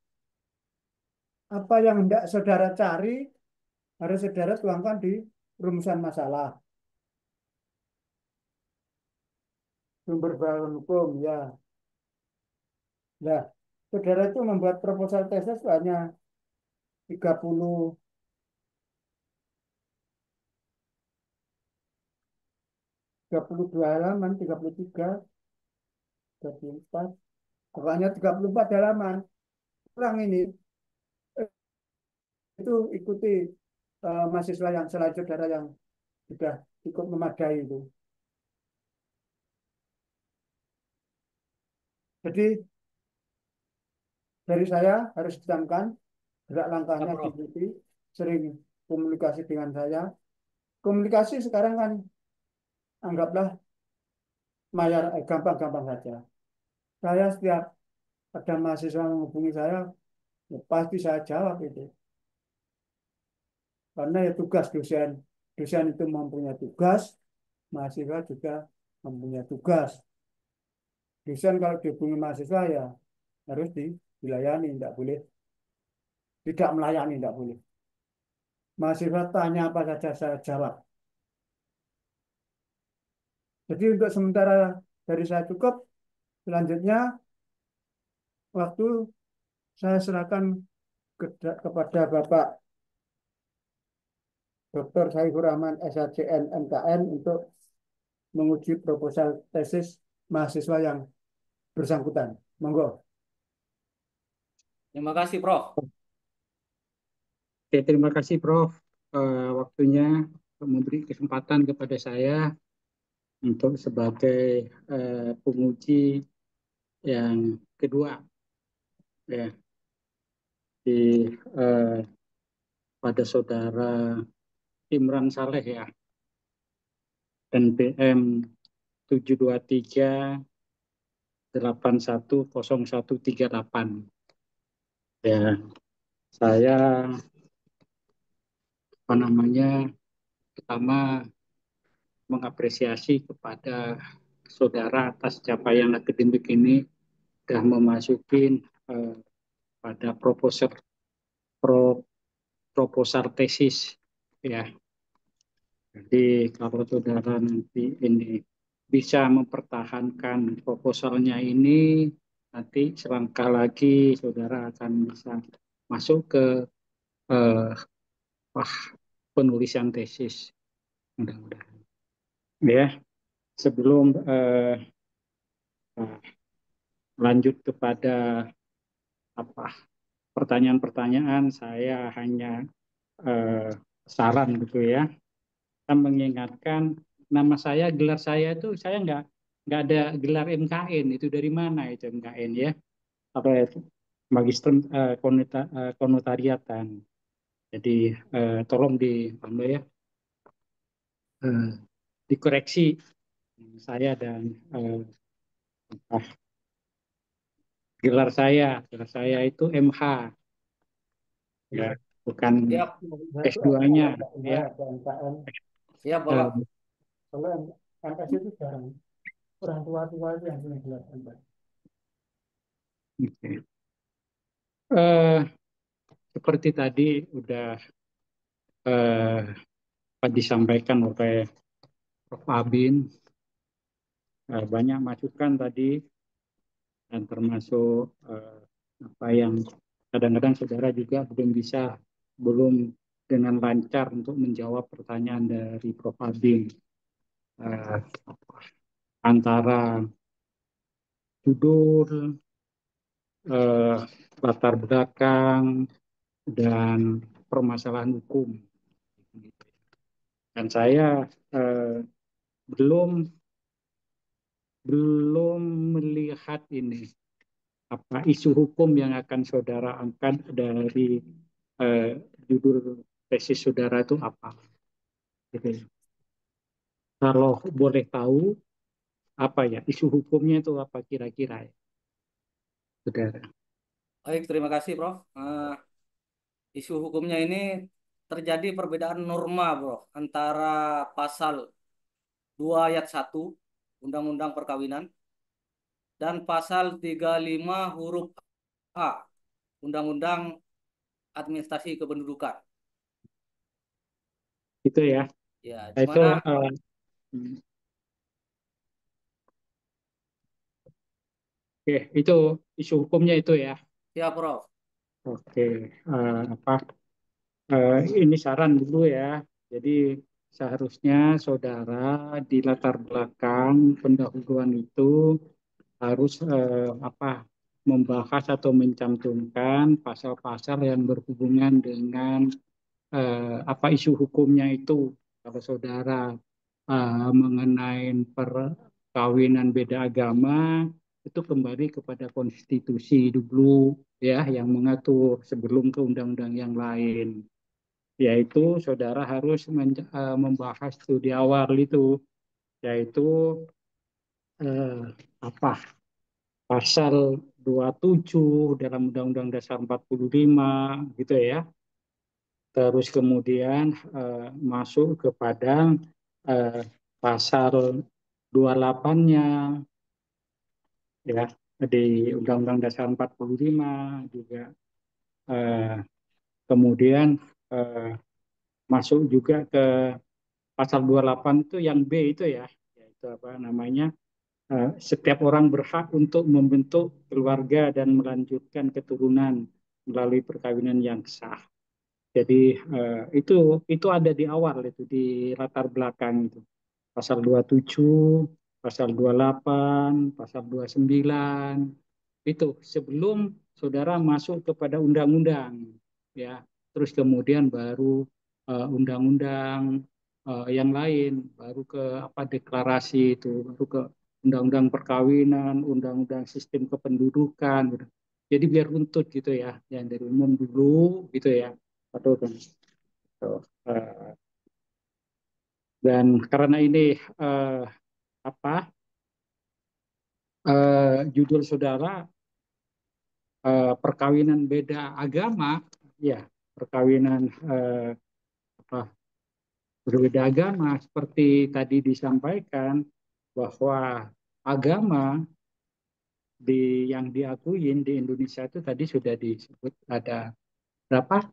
apa yang hendak saudara cari harus saudara tuangkan di rumusan masalah. Sumber bahan hukum, ya. Nah, saudara itu membuat proposal tesis hanya 30, 32 halaman, 33, 34, pokoknya 34 halaman. Kurang ini, itu ikuti mahasiswa yang selain saudara yang sudah cukup memadai itu. Jadi dari saya harus ditamkan, gerak Ya, langkahnya Prof. diikuti, sering komunikasi dengan saya. Komunikasi sekarang kan anggaplah gampang-gampang saja. Saya setiap ada mahasiswa menghubungi saya, ya pasti saya jawab itu. Karena ya tugas dosen. Dosen itu mempunyai tugas, mahasiswa juga mempunyai tugas. Dosen kalau dihubungi mahasiswa ya harus dilayani, tidak boleh tidak melayani, tidak boleh. Mahasiswa tanya apa saja saya jawab. Jadi untuk sementara dari saya cukup. Selanjutnya waktu saya serahkan kepada Bapak Dr. Saifur Rahman SHCN MKN untuk menguji proposal tesis mahasiswa yang bersangkutan. Monggo. Terima kasih, Prof. Oke, terima kasih Prof. Waktunya memberi kesempatan kepada saya untuk sebagai penguji yang kedua ya di eh, pada saudara Imran Saleh ya, NPM 723810138. Ya, saya pertama mengapresiasi kepada saudara atas capaian akademik ini sudah memasuki pada pro, proposal tesis ya. Jadi kalau saudara nanti ini bisa mempertahankan proposalnya ini, nanti selangkah lagi saudara akan bisa masuk ke eh, penulisan tesis. Mudah-mudahan. Ya, sebelum lanjut kepada apa pertanyaan-pertanyaan, saya hanya saran gitu ya. Saya mengingatkan nama saya, gelar saya itu saya nggak ada gelar MKN. Itu dari mana itu MKN ya? Apa itu? Magister konotariatan. Jadi tolong ya, dikoreksi saya dan Gelar saya itu MH, ya, bukan Siap, Satu S2-nya, ada ya. ada MKM. siap Bapak. Kalau MPS itu jarang. Orang tua-tua itu yang punya gelar MPS. Oke. Eh, Seperti tadi udah disampaikan oleh Prof. Abin, banyak masukan tadi, dan termasuk apa yang kadang-kadang saudara juga belum dengan lancar untuk menjawab pertanyaan dari Prof. Abin, eh, antara judul, eh, latar belakang, dan permasalahan hukum. Dan saya eh, belum belum melihat ini apa isu hukum yang akan saudara angkat dari eh, judul tesis saudara itu apa. Gitu ya. Kalau boleh tahu apa ya isu hukumnya itu apa kira-kira ya, saudara? Baik, terima kasih Prof. Isu hukumnya ini terjadi perbedaan norma, Bro, antara pasal 2 ayat 1 Undang-Undang Perkawinan dan pasal 35 huruf A Undang-Undang Administrasi Kependudukan. Itu ya. Ya, di Itu mana oke, itu isu hukumnya itu ya. ya, Prof. Oke, apa ini saran dulu ya. Jadi seharusnya saudara di latar belakang pendahuluan itu harus apa membahas atau mencantumkan pasal-pasal yang berhubungan dengan apa isu hukumnya itu. Kalau saudara mengenai perkawinan beda agama itu kembali kepada konstitusi dulu ya yang mengatur sebelum ke undang-undang yang lain, yaitu saudara harus membahas itu di awal itu, yaitu eh, apa pasal 27 dalam Undang-Undang Dasar 45 gitu ya. Terus kemudian masuk kepada eh, pasal 28-nya ya di Undang-Undang Dasar 45 juga, eh, kemudian eh, masuk juga ke pasal 28 itu yang B itu ya, yaitu apa namanya, setiap orang berhak untuk membentuk keluarga dan melanjutkan keturunan melalui perkawinan yang sah. Jadi itu ada di awal itu di latar belakang itu. Pasal 27, pasal 28, pasal 29 itu sebelum saudara masuk kepada undang-undang ya. Terus kemudian baru undang-undang yang lain, baru ke apa deklarasi itu, baru ke undang-undang perkawinan, undang-undang sistem kependudukan gitu. Jadi biar runtut gitu ya, yang dari umum dulu gitu ya. Atau eh, dan karena ini eh, apa judul saudara perkawinan beda agama, ya perkawinan apa berbeda agama seperti tadi disampaikan bahwa agama yang diakuin di Indonesia itu tadi sudah disebut ada berapa,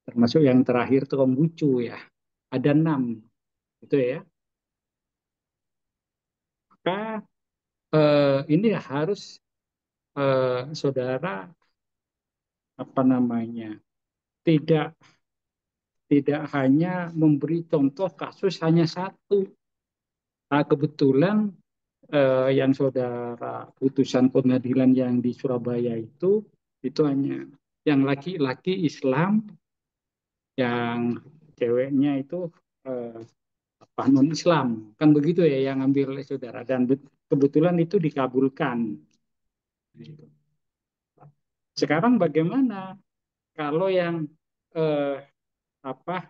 termasuk yang terakhir itu Konghucu ya, ada 6 itu ya. Maka ini harus saudara apa namanya tidak tidak hanya memberi contoh kasus hanya satu. Nah, kebetulan yang saudara putusan pengadilan yang di Surabaya itu hanya yang laki-laki Islam, yang ceweknya itu eh, apa non Islam, kan begitu ya yang ambil saudara, dan kebetulan itu dikabulkan. Sekarang bagaimana kalau yang eh, apa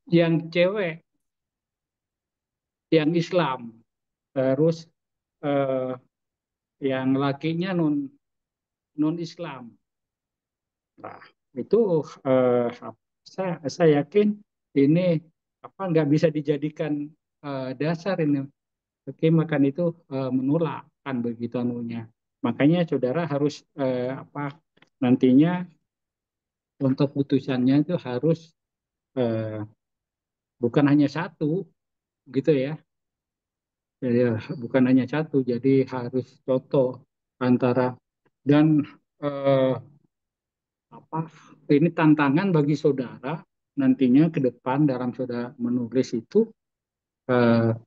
yang cewek yang Islam terus eh, yang lakinya non Islam. Nah, itu saya yakin ini nggak bisa dijadikan dasar ini. Hakim akan itu menolak kan begitu anunya. Makanya saudara harus nantinya untuk putusannya itu harus eh, bukan hanya satu gitu ya. Jadi, bukan hanya satu, jadi harus contoh antara dan eh, apa ini tantangan bagi saudara nantinya ke depan dalam saudara menulis itu eh,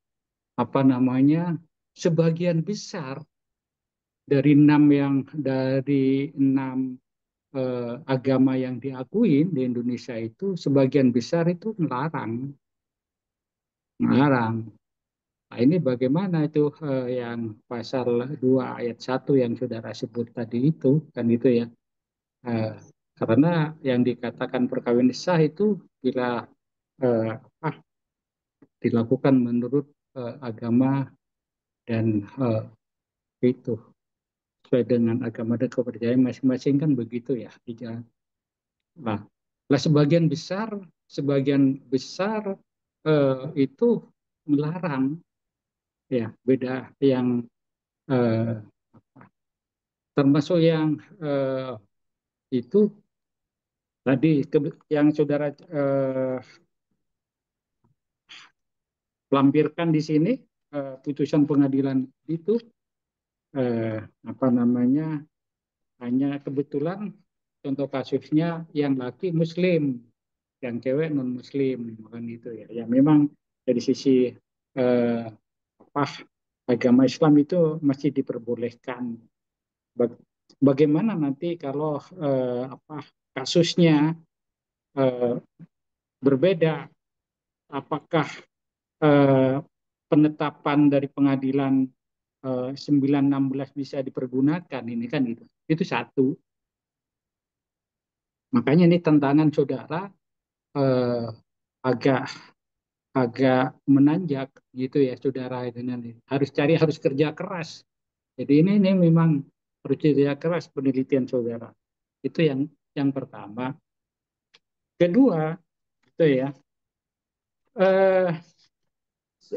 apa namanya sebagian besar dari enam agama yang diakui di Indonesia itu sebagian besar itu melarang. Nah, ini bagaimana itu yang pasal 2 ayat 1 yang saudara sebut tadi itu kan itu ya. Eh, karena yang dikatakan perkawinan sah itu bila eh, ah, dilakukan menurut agama dan itu sesuai dengan agama dan kepercayaan masing-masing kan begitu ya. Nah, lah sebagian besar itu melarang ya beda yang eh, termasuk yang itu tadi yang saudara lampirkan di sini putusan pengadilan itu apa namanya hanya kebetulan contoh kasusnya yang laki Muslim, yang cewek non Muslim, bukan itu ya. Ya memang dari sisi eh, apa agama Islam itu masih diperbolehkan. Bagaimana nanti kalau kasusnya eh, berbeda, apakah eh, penetapan dari pengadilan 916 bisa dipergunakan ini kan itu. Itu satu. Makanya ini tantangan saudara eh, agak agak menanjak gitu ya saudara dengan harus kerja keras. Jadi ini memang harus kerja keras penelitian saudara. Itu yang pertama. Kedua itu ya eh,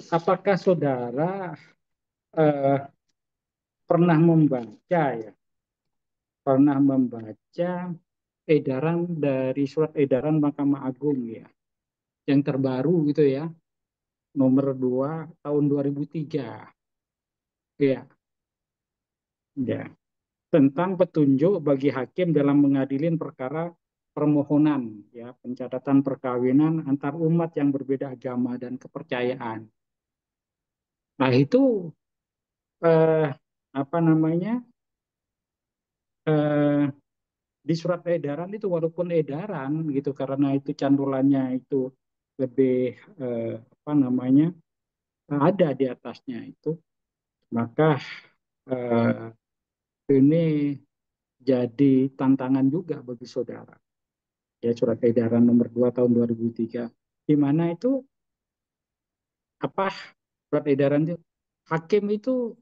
apakah saudara eh, pernah membaca edaran dari surat edaran Mahkamah Agung ya yang terbaru gitu ya nomor 2 tahun 2003 ya ya tentang petunjuk bagi hakim dalam mengadili perkara permohonan ya pencatatan perkawinan antar umat yang berbeda agama dan kepercayaan. Nah itu eh, apa namanya eh, di surat edaran itu walaupun edaran gitu karena itu cantolannya itu lebih apa namanya ada di atasnya itu maka eh, ini jadi tantangan juga bagi saudara ya surat edaran nomor 2 tahun 2003 di mana itu apa surat edaran itu hakim itu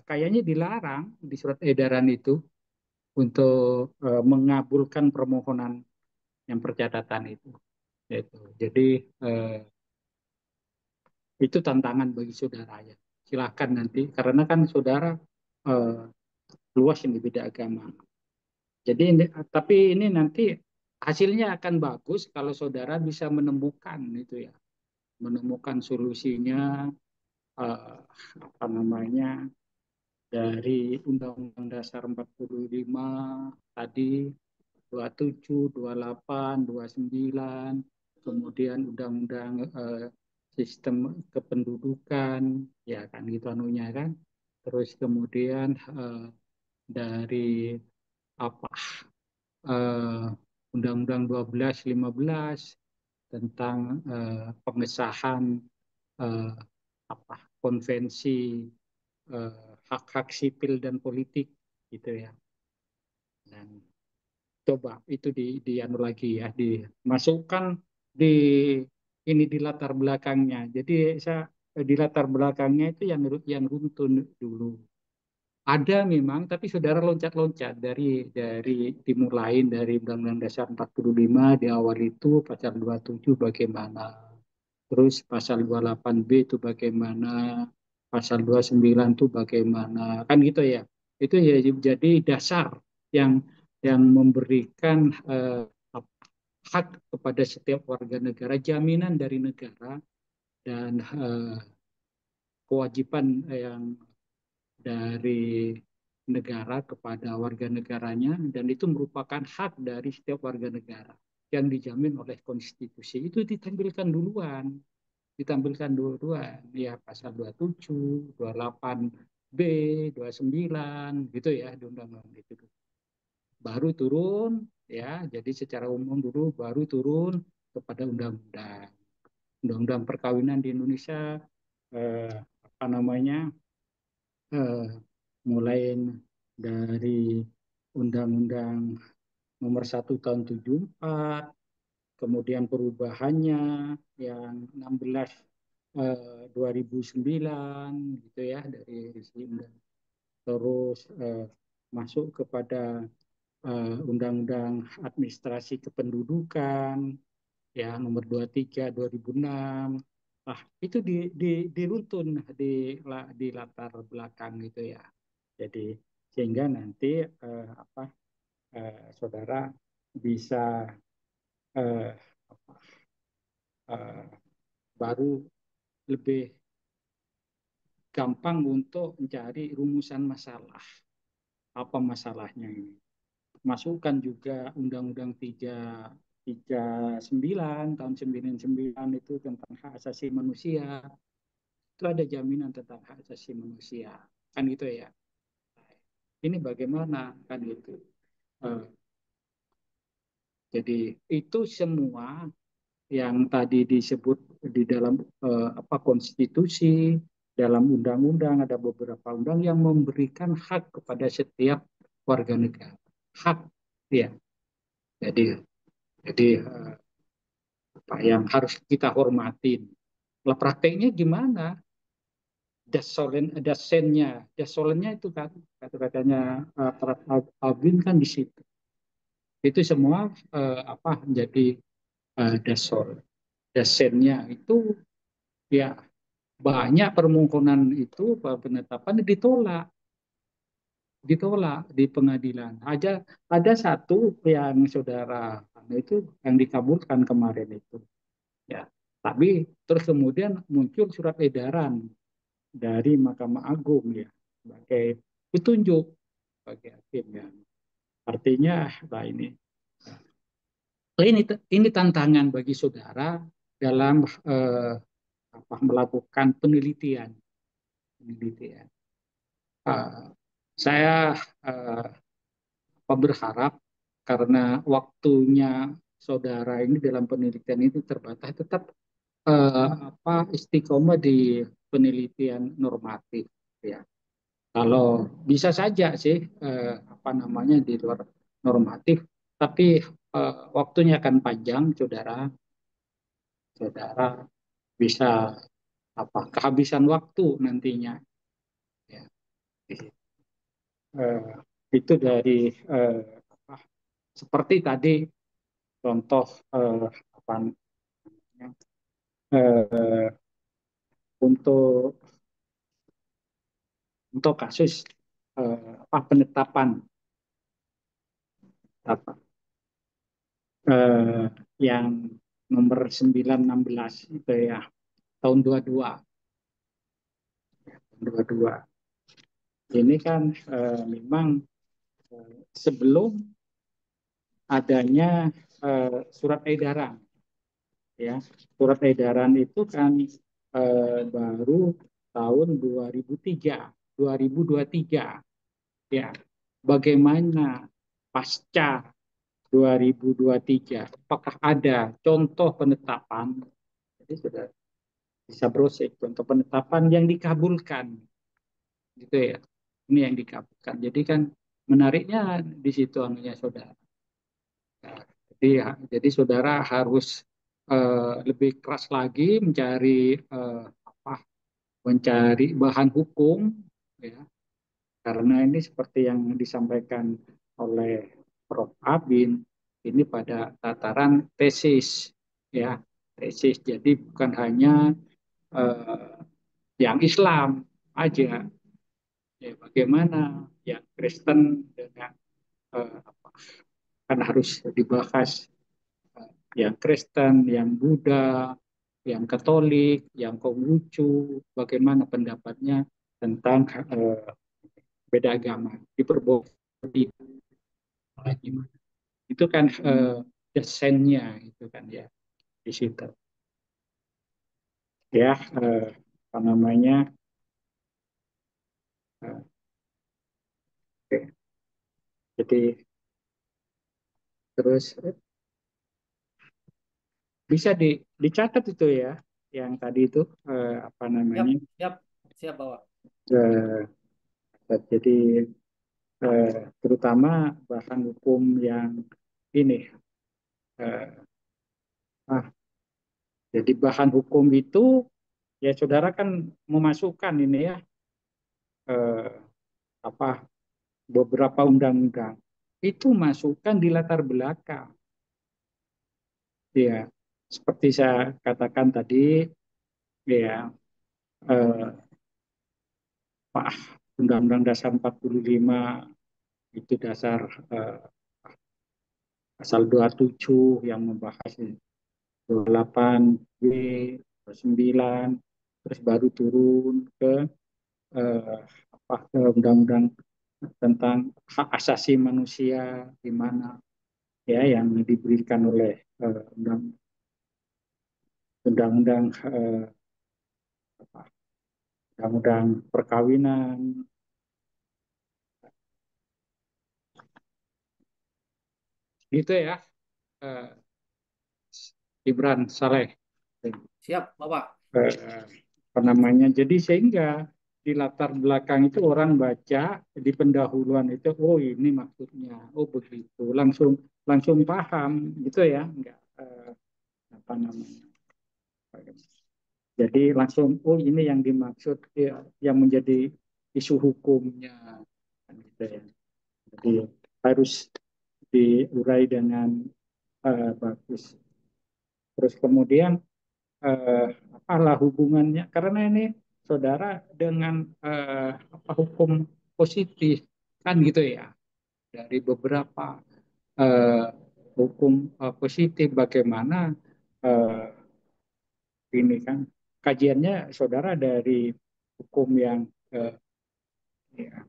kayaknya dilarang di surat edaran itu untuk mengabulkan permohonan yang percatatan itu. Gitu. Jadi eh, itu tantangan bagi saudara ya. Silakan nanti karena kan saudara eh, luas ini beda agama. Jadi tapi ini nanti hasilnya akan bagus kalau saudara bisa menemukan itu ya, menemukan solusinya eh, apa namanya dari Undang-Undang Dasar 45 tadi 27, 28, 29, kemudian Undang-Undang Sistem Kependudukan, ya kan gitu anunya kan. Terus kemudian dari apa eh, Undang-Undang 12, 15 tentang pengesahan eh, apa konvensi hak-hak sipil dan politik gitu ya. Dan coba itu di anu lagi ya dimasukkan di ini di latar belakangnya. Jadi saya di latar belakangnya itu yang runtun dulu. Ada memang, tapi saudara loncat-loncat dari dimulain dari Undang-Undang Dasar 45 di awal itu pasal 27 bagaimana, terus pasal 28B itu bagaimana, pasal 29 itu bagaimana, kan gitu ya. Itu ya jadi dasar yang memberikan hak kepada setiap warga negara, jaminan dari negara dan kewajiban yang dari negara kepada warga negaranya, dan itu merupakan hak dari setiap warga negara yang dijamin oleh konstitusi. Itu ditampilkan duluan ya, pasal 27, 28B, 29 gitu ya, di undang-undang itu baru turun ya. Jadi secara umum dulu baru turun kepada undang-undang perkawinan di Indonesia, apa namanya, eh, mulai dari Undang-Undang Nomor 1 Tahun 74, kemudian perubahannya yang 16 2009 gitu ya, dari sisi undang, terus masuk kepada Undang-Undang Administrasi Kependudukan ya nomor 23 2006. Nah, itu diruntun di latar belakang gitu ya. Jadi sehingga nanti saudara bisa eh, eh, baru lebih gampang untuk mencari rumusan masalah. Apa masalahnya ini? Masukkan juga Undang-Undang 339 tahun 99 itu tentang hak asasi manusia. Itu ada jaminan tentang hak asasi manusia. Kan gitu ya. Ini bagaimana kan gitu. Eh, jadi itu semua yang tadi disebut di dalam konstitusi, dalam undang-undang ada beberapa undang yang memberikan hak kepada setiap warga negara. Hak ya. Jadi apa yang harus kita hormatin. Lah prakteknya gimana? Dasolennya itu kan kata-katanya Prof. Albin kan di situ. Itu semua menjadi dasol. Dasennya itu ya banyak permohonan itu penetapan ditolak di pengadilan. Ada satu yang saudara itu yang dikabulkan kemarin itu. Ya, tapi terus kemudian muncul surat edaran dari Mahkamah Agung ya sebagai petunjuk bagi hakim ya. Artinya nah ini tantangan bagi saudara dalam melakukan penelitian. Saya berharap karena waktunya saudara ini dalam penelitian itu terbatas, tetap istiqomah di penelitian normatif ya. Kalau bisa saja sih di luar normatif, tapi waktunya akan panjang, saudara bisa kehabisan waktu nantinya ya. Itu dari seperti tadi contoh apa namanya, untuk kasus penetapan yang nomor 916 itu ya tahun 22. Ini kan memang sebelum adanya surat edaran ya. Surat edaran itu kan baru tahun 2023 ya. Bagaimana pasca 2023 apakah ada contoh penetapan? Jadi sudah bisa browsing contoh penetapan yang dikabulkan gitu ya. Ini yang dikabulkan. Jadi kan menariknya di situ anunya saudara. Nah, jadi saudara harus lebih keras lagi mencari mencari bahan hukum, ya, karena ini seperti yang disampaikan oleh Prof. Abin, ini pada tataran tesis, ya, tesis. Jadi bukan hanya eh, yang Islam aja, ya, bagaimana yang Kristen dengan apa, kan harus dibahas yang Kristen, yang Buddha, yang Katolik, yang Konghucu, bagaimana pendapatnya tentang beda agama, diperbolehkan gimana. Itu kan desainnya itu kan ya di situ. Ya, apa namanya? Oke. Jadi terus bisa dicatat itu ya, yang tadi itu apa Siap, namanya? siap, siap, Bapak. eh, jadi terutama bahan hukum yang ini. eh, ah, jadi bahan hukum itu ya saudara kan memasukkan ini ya eh, apa beberapa undang-undang itu masukkan di latar belakang, ya, seperti saya katakan tadi, ya, eh, Pak, Undang-Undang Dasar 45 itu dasar eh, pasal 27 yang membahas 28B, 29, terus baru turun ke apa ke undang-undang tentang hak asasi manusia di mana ya yang diberikan oleh undang-undang undang-undang perkawinan gitu ya, eh, Ibran Saleh. Siap, Bapak. Apa namanya? Jadi sehingga di latar belakang itu orang baca di pendahuluan itu, oh ini maksudnya, oh begitu, langsung langsung paham gitu ya, enggak apa namanya? Jadi langsung, oh ini yang dimaksud ya, yang menjadi isu hukumnya, kan gitu ya. Jadi harus diurai dengan bagus. Terus kemudian apalah hubungannya karena ini saudara dengan apa hukum positif kan gitu ya dari beberapa eh, hukum positif bagaimana eh, ini kan kajiannya saudara dari hukum yang eh, ya,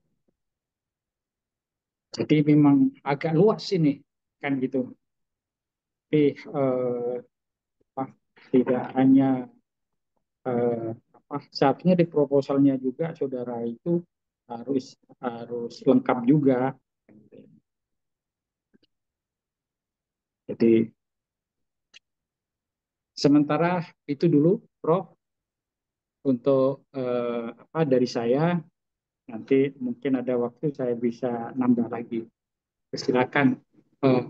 jadi memang agak luas ini kan gitu tapi apa, tidak hanya apa, seharusnya di proposalnya juga saudara itu harus harus lengkap juga. Jadi sementara itu dulu, Prof, untuk apa dari saya. Nanti mungkin ada waktu saya bisa nambah lagi. Silakan. Eh,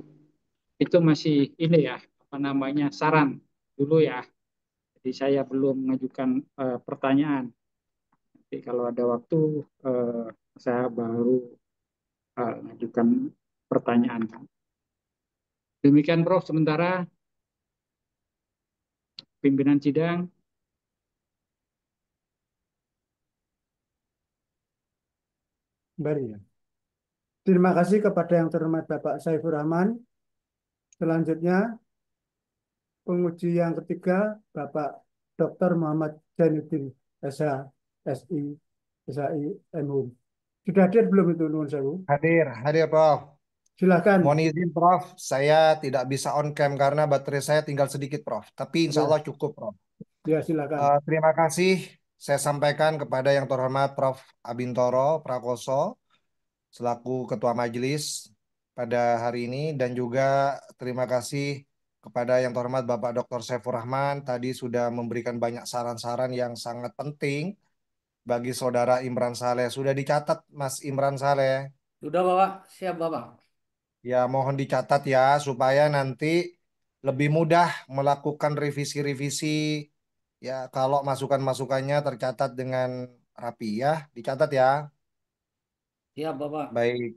itu masih ini ya, apa namanya saran dulu ya. Jadi saya belum mengajukan pertanyaan. Jadi kalau ada waktu eh, saya baru mengajukan pertanyaan. Demikian Prof sementara pimpinan sidang. Kembali ya. Terima kasih kepada yang terhormat Bapak Saifur Rahman. Selanjutnya, penguji yang ketiga, Bapak Dr. Muhammad Zainuddin, SH, SI, SHI, MHUM. Sudah hadir belum itu, Nuhun Sewu? Hadir, hadir Prof. Silakan. Mohon izin Prof, saya tidak bisa on cam karena baterai saya tinggal sedikit Prof. Tapi insya Ya, Allah cukup Prof. ya silakan. Terima kasih saya sampaikan kepada yang terhormat Prof. Abintoro Prakoso selaku Ketua Majelis pada hari ini dan juga terima kasih kepada yang terhormat Bapak Dr. Saifur Rahman tadi sudah memberikan banyak saran-saran yang sangat penting bagi saudara Imran Saleh. Sudah dicatat Mas Imran Saleh. Sudah, Bapak. Siap, Bapak. Ya, mohon dicatat ya supaya nanti lebih mudah melakukan revisi-revisi Ya, kalau masukan-masukannya tercatat dengan rapi ya, dicatat ya. Iya, Bapak. Baik.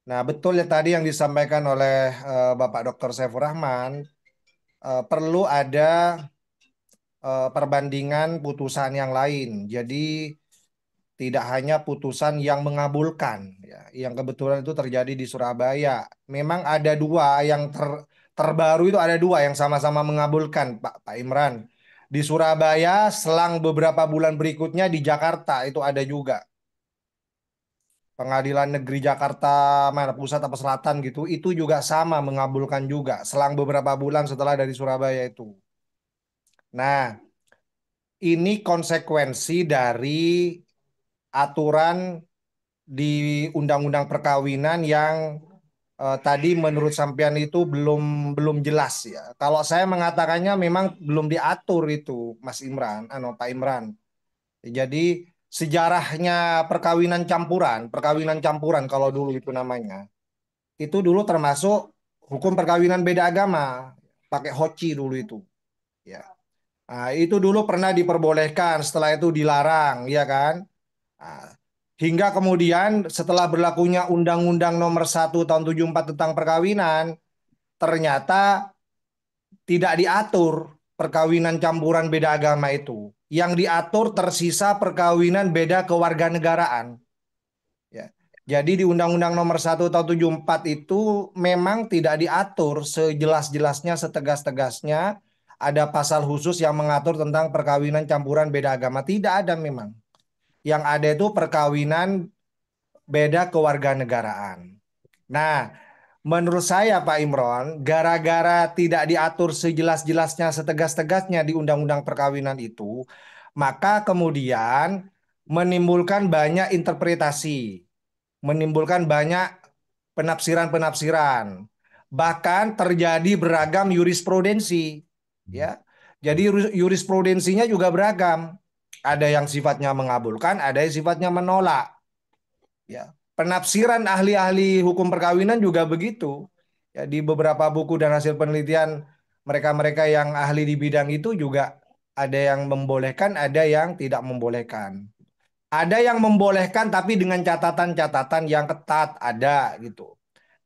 Nah, betul ya tadi yang disampaikan oleh Bapak Dr. Saifur Rahman, perlu ada perbandingan putusan yang lain. Jadi tidak hanya putusan yang mengabulkan, ya, yang kebetulan itu terjadi di Surabaya. Memang ada dua yang terbaru itu ada dua yang sama-sama mengabulkan, Pak Imran. Di Surabaya, selang beberapa bulan berikutnya di Jakarta itu ada juga. Pengadilan Negeri Jakarta mana pusat apa selatan gitu, itu juga sama mengabulkan juga. Selang beberapa bulan setelah dari Surabaya itu. Nah, ini konsekuensi dari aturan di Undang-Undang Perkawinan yang tadi menurut sampean itu belum belum jelas ya. Kalau saya mengatakannya memang belum diatur itu, Mas Imran, Pak Imran. Jadi sejarahnya perkawinan campuran kalau dulu itu namanya, itu dulu termasuk hukum perkawinan beda agama, pakai hoci dulu itu. Ya, nah, itu dulu pernah diperbolehkan, setelah itu dilarang, ya kan? Nah, hingga kemudian setelah berlakunya Undang-Undang Nomor 1 Tahun 74 tentang perkawinan, ternyata tidak diatur perkawinan campuran beda agama itu. Yang diatur tersisa perkawinan beda kewarganegaraan. Ya. Jadi di Undang-Undang Nomor 1 Tahun 74 itu memang tidak diatur sejelas-jelasnya, setegas-tegasnya. Ada pasal khusus yang mengatur tentang perkawinan campuran beda agama. Tidak ada memang. Yang ada itu perkawinan beda kewarganegaraan. Nah, menurut saya Pak Imron, gara-gara tidak diatur sejelas-jelasnya, setegas-tegasnya di Undang-Undang Perkawinan itu, maka kemudian menimbulkan banyak interpretasi, menimbulkan banyak penafsiran-penafsiran. Bahkan terjadi beragam jurisprudensi, ya. Jadi jurisprudensinya juga beragam. Ada yang sifatnya mengabulkan, ada yang sifatnya menolak. Ya, penafsiran ahli-ahli hukum perkawinan juga begitu. Ya, di beberapa buku dan hasil penelitian mereka-mereka yang ahli di bidang itu juga ada yang membolehkan, ada yang tidak membolehkan. Ada yang membolehkan tapi dengan catatan-catatan yang ketat ada gitu.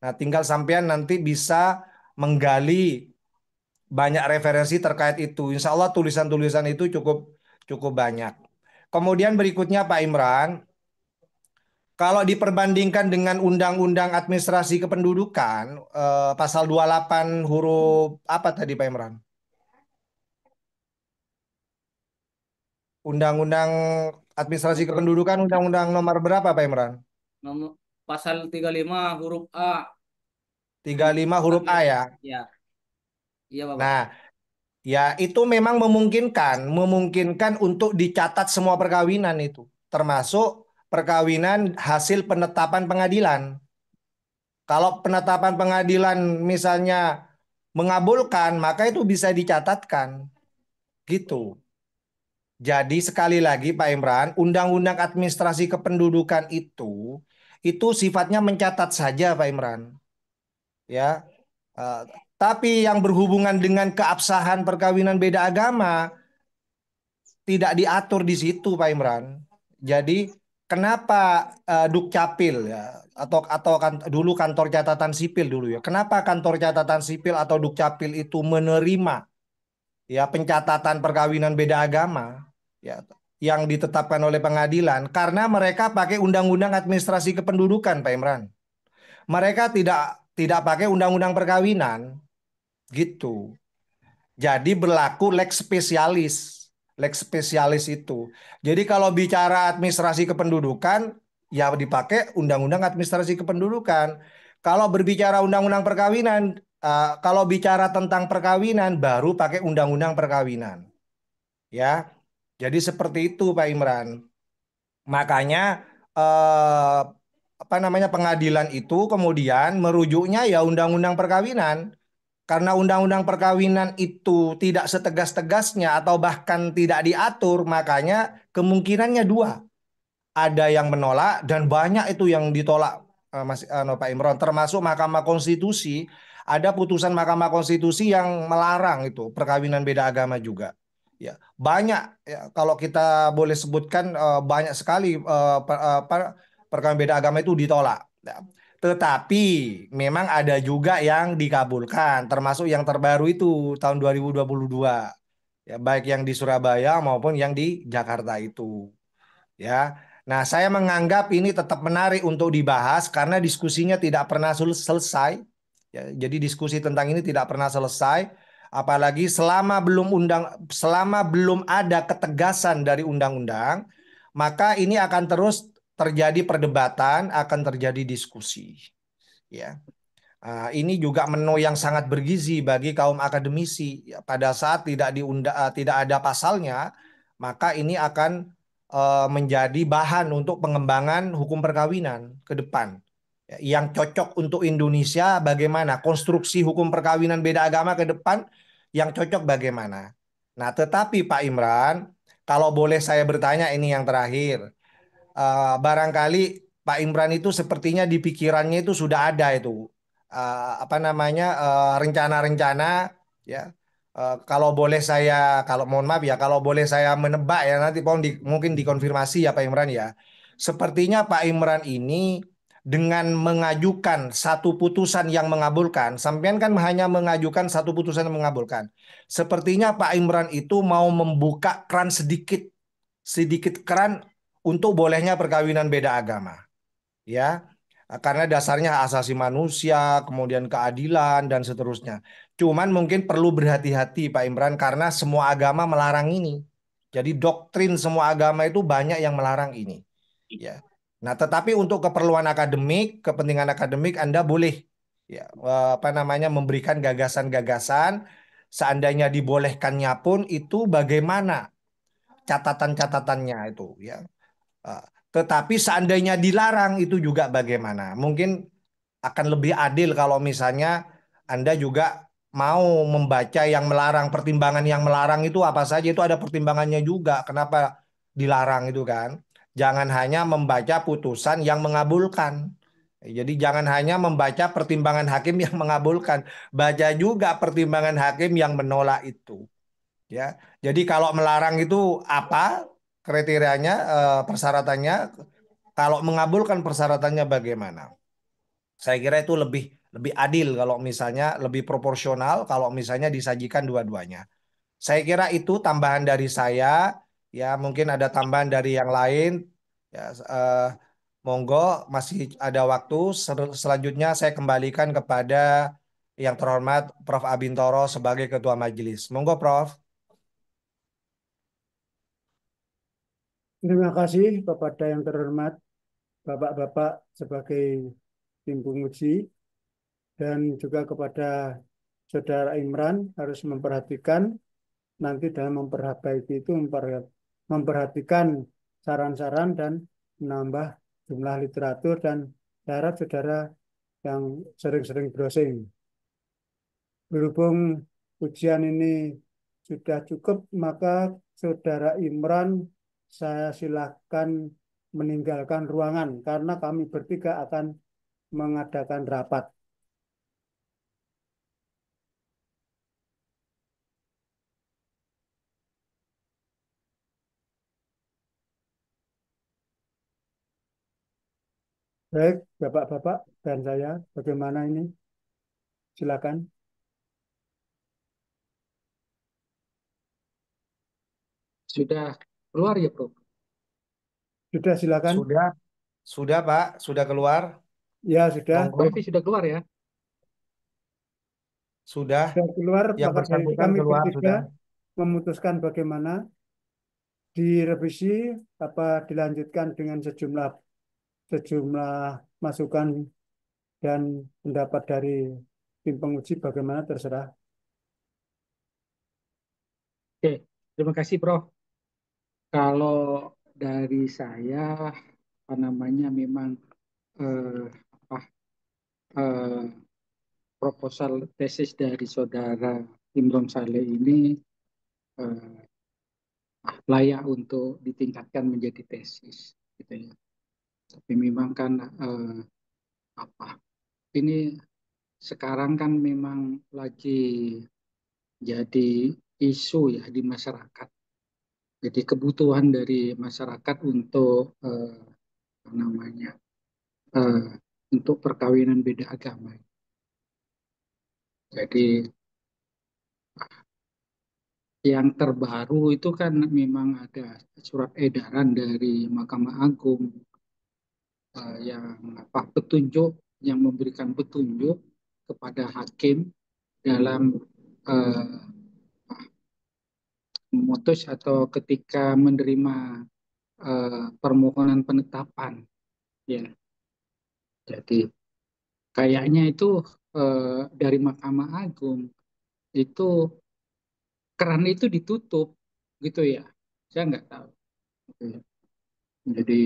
Nah, tinggal sampean nanti bisa menggali banyak referensi terkait itu. Insya Allah tulisan-tulisan itu cukup cukup banyak. Kemudian berikutnya Pak Imran, kalau diperbandingkan dengan Undang-Undang Administrasi Kependudukan, pasal 28 huruf apa tadi Pak Imran? Undang-Undang Administrasi Nomor Kependudukan, Undang-Undang nomor berapa Pak Imran? nomor pasal 35 huruf A 35 huruf A terakhir. ya. Ya, iya Bapak. Nah, ya itu memang memungkinkan untuk dicatat semua perkawinan itu, termasuk perkawinan hasil penetapan pengadilan. Kalau penetapan pengadilan misalnya mengabulkan, maka itu bisa dicatatkan. Gitu. Jadi sekali lagi Pak Imran, Undang-Undang Administrasi Kependudukan itu sifatnya mencatat saja Pak Imran. Ya. Eh, tapi yang berhubungan dengan keabsahan perkawinan beda agama tidak diatur di situ Pak Imran. Jadi kenapa Dukcapil ya atau kan, dulu kantor catatan sipil dulu ya. Kenapa kantor catatan sipil atau Dukcapil itu menerima ya pencatatan perkawinan beda agama ya yang ditetapkan oleh pengadilan karena mereka pakai undang-undang administrasi kependudukan Pak Imran. Mereka tidak pakai undang-undang perkawinan gitu. Jadi berlaku lex spesialis. Lex spesialis itu. Jadi kalau bicara administrasi kependudukan ya dipakai undang-undang administrasi kependudukan. Kalau berbicara undang-undang perkawinan, kalau bicara tentang perkawinan baru pakai undang-undang perkawinan. Ya, jadi seperti itu Pak Imran. Makanya eh, apa namanya pengadilan itu kemudian merujuknya ya undang-undang perkawinan. Karena undang-undang perkawinan itu tidak setegas-tegasnya atau bahkan tidak diatur, makanya kemungkinannya dua. Ada yang menolak dan banyak itu yang ditolak, Mas Pak Imron, termasuk Mahkamah Konstitusi. Ada putusan Mahkamah Konstitusi yang melarang itu perkawinan beda agama juga. Ya, banyak ya, kalau kita boleh sebutkan banyak sekali perkawinan beda agama itu ditolak. Ya. Tetapi memang ada juga yang dikabulkan, termasuk yang terbaru itu tahun 2022. Ya, baik yang di Surabaya maupun yang di Jakarta itu. Ya. Nah, saya menganggap ini tetap menarik untuk dibahas karena diskusinya tidak pernah selesai. Ya, jadi diskusi tentang ini tidak pernah selesai, apalagi selama belum ada ketegasan dari undang-undang, maka ini akan terus terjadi perdebatan, akan terjadi diskusi. Ya. Ini juga menu yang sangat bergizi bagi kaum akademisi. Ya, pada saat tidak ada pasalnya, maka ini akan menjadi bahan untuk pengembangan hukum perkawinan ke depan. Ya, yang cocok untuk Indonesia bagaimana? Konstruksi hukum perkawinan beda agama ke depan yang cocok bagaimana? Nah, tetapi Pak Imran, kalau boleh saya bertanya ini yang terakhir. Barangkali Pak Imran itu sepertinya di pikirannya itu sudah ada itu apa namanya rencana-rencana ya. Kalau boleh saya, kalau mohon maaf ya, kalau boleh saya menebak ya nanti mungkin dikonfirmasi ya Pak Imran ya. Sepertinya Pak Imran ini dengan mengajukan satu putusan yang mengabulkan, sampean kan hanya mengajukan satu putusan yang mengabulkan. Sepertinya Pak Imran itu mau membuka keran sedikit sedikit keran untuk bolehnya perkawinan beda agama, ya. Karena dasarnya hak asasi manusia, kemudian keadilan dan seterusnya. Cuman mungkin perlu berhati-hati Pak Imran karena semua agama melarang ini. Jadi doktrin semua agama itu banyak yang melarang ini, ya. Nah, tetapi untuk keperluan akademik, kepentingan akademik Anda boleh ya apa namanya memberikan gagasan-gagasan seandainya dibolehkannya pun itu bagaimana catatan-catatannya itu ya. Uh, Tetapi seandainya dilarang itu juga bagaimana? Mungkin akan lebih adil kalau misalnya Anda juga mau membaca yang melarang, pertimbangan yang melarang itu apa saja, itu ada pertimbangannya juga. Kenapa dilarang itu kan? Jangan hanya membaca putusan yang mengabulkan. Jadi jangan hanya membaca pertimbangan hakim yang mengabulkan, baca juga pertimbangan hakim yang menolak itu. Ya, jadi kalau melarang itu apa kriterianya, persyaratannya? Kalau mengabulkan persyaratannya bagaimana? Saya kira itu lebih lebih adil kalau misalnya lebih proporsional kalau misalnya disajikan dua-duanya. Saya kira itu tambahan dari saya. Ya, mungkin ada tambahan dari yang lain. Ya, monggo masih ada waktu. Selanjutnya saya kembalikan kepada yang terhormat Prof. Abintoro sebagai Ketua Majelis. Monggo, Prof. Terima kasih kepada yang terhormat Bapak-Bapak sebagai tim penguji dan juga kepada Saudara Imran harus memperhatikan nanti dalam memperbaiki itu memperhatikan saran-saran dan menambah jumlah literatur dan saya harap saudara yang sering-sering browsing. Berhubung ujian ini sudah cukup, maka Saudara Imran saya silakan meninggalkan ruangan karena kami bertiga akan mengadakan rapat. Baik, Bapak-bapak dan saya, bagaimana ini? Silakan. Sudah keluar ya, Bro? Sudah silakan. Sudah, sudah Pak, sudah keluar. Ya, sudah. Monggo, Bu Evi sudah keluar ya? sudah. Sudah keluar, Yang maka dari itu bersangkutan kami keluar bertiga sudah. memutuskan bagaimana direvisi apa dilanjutkan dengan sejumlah sejumlah masukan dan pendapat dari tim penguji bagaimana terserah. Oke, terima kasih, Prof. Kalau dari saya, apa namanya, memang eh, apa, eh, proposal tesis dari Saudara Imron Saleh ini eh, layak untuk ditingkatkan menjadi tesis, gitu ya. Tapi memang kan apa ini sekarang kan memang lagi jadi isu ya di masyarakat. Jadi kebutuhan dari masyarakat untuk apa namanya eh, untuk perkawinan beda agama. Jadi yang terbaru itu kan memang ada surat edaran dari Mahkamah Agung yang apa petunjuk yang memberikan petunjuk kepada hakim dalam eh, memutus atau ketika menerima permohonan penetapan ya. Jadi kayaknya itu dari Mahkamah Agung itu keran itu ditutup gitu ya. Saya nggak tahu. Gitu ya. Jadi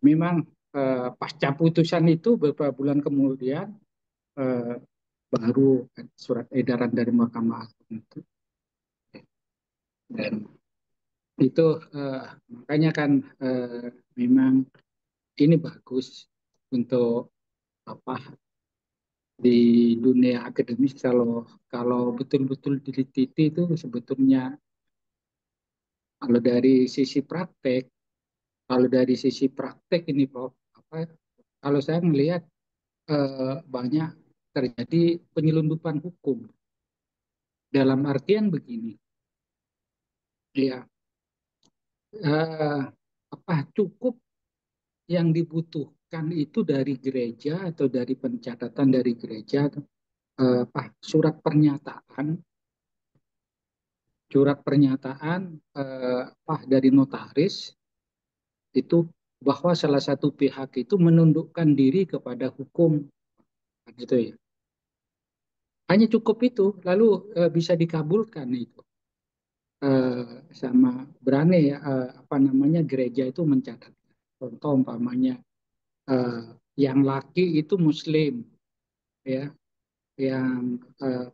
memang pasca putusan itu beberapa bulan kemudian eh, baru surat edaran dari Mahkamah Agung itu. Dan itu makanya kan memang ini bagus untuk apa di dunia akademis kalau kalau betul-betul dilititi itu sebetulnya kalau dari sisi praktek ini Prof apa kalau saya melihat banyak terjadi penyelundupan hukum dalam artian begini ya eh, apa cukup yang dibutuhkan itu dari gereja atau dari pencatatan dari gereja apa surat pernyataan apa dari notaris itu bahwa salah satu pihak itu menundukkan diri kepada hukum gitu ya. Hanya cukup itu lalu bisa dikabulkan itu. Sama berani ya apa namanya gereja itu mencatat. Contoh umpamanya eh, yang laki itu muslim ya, yang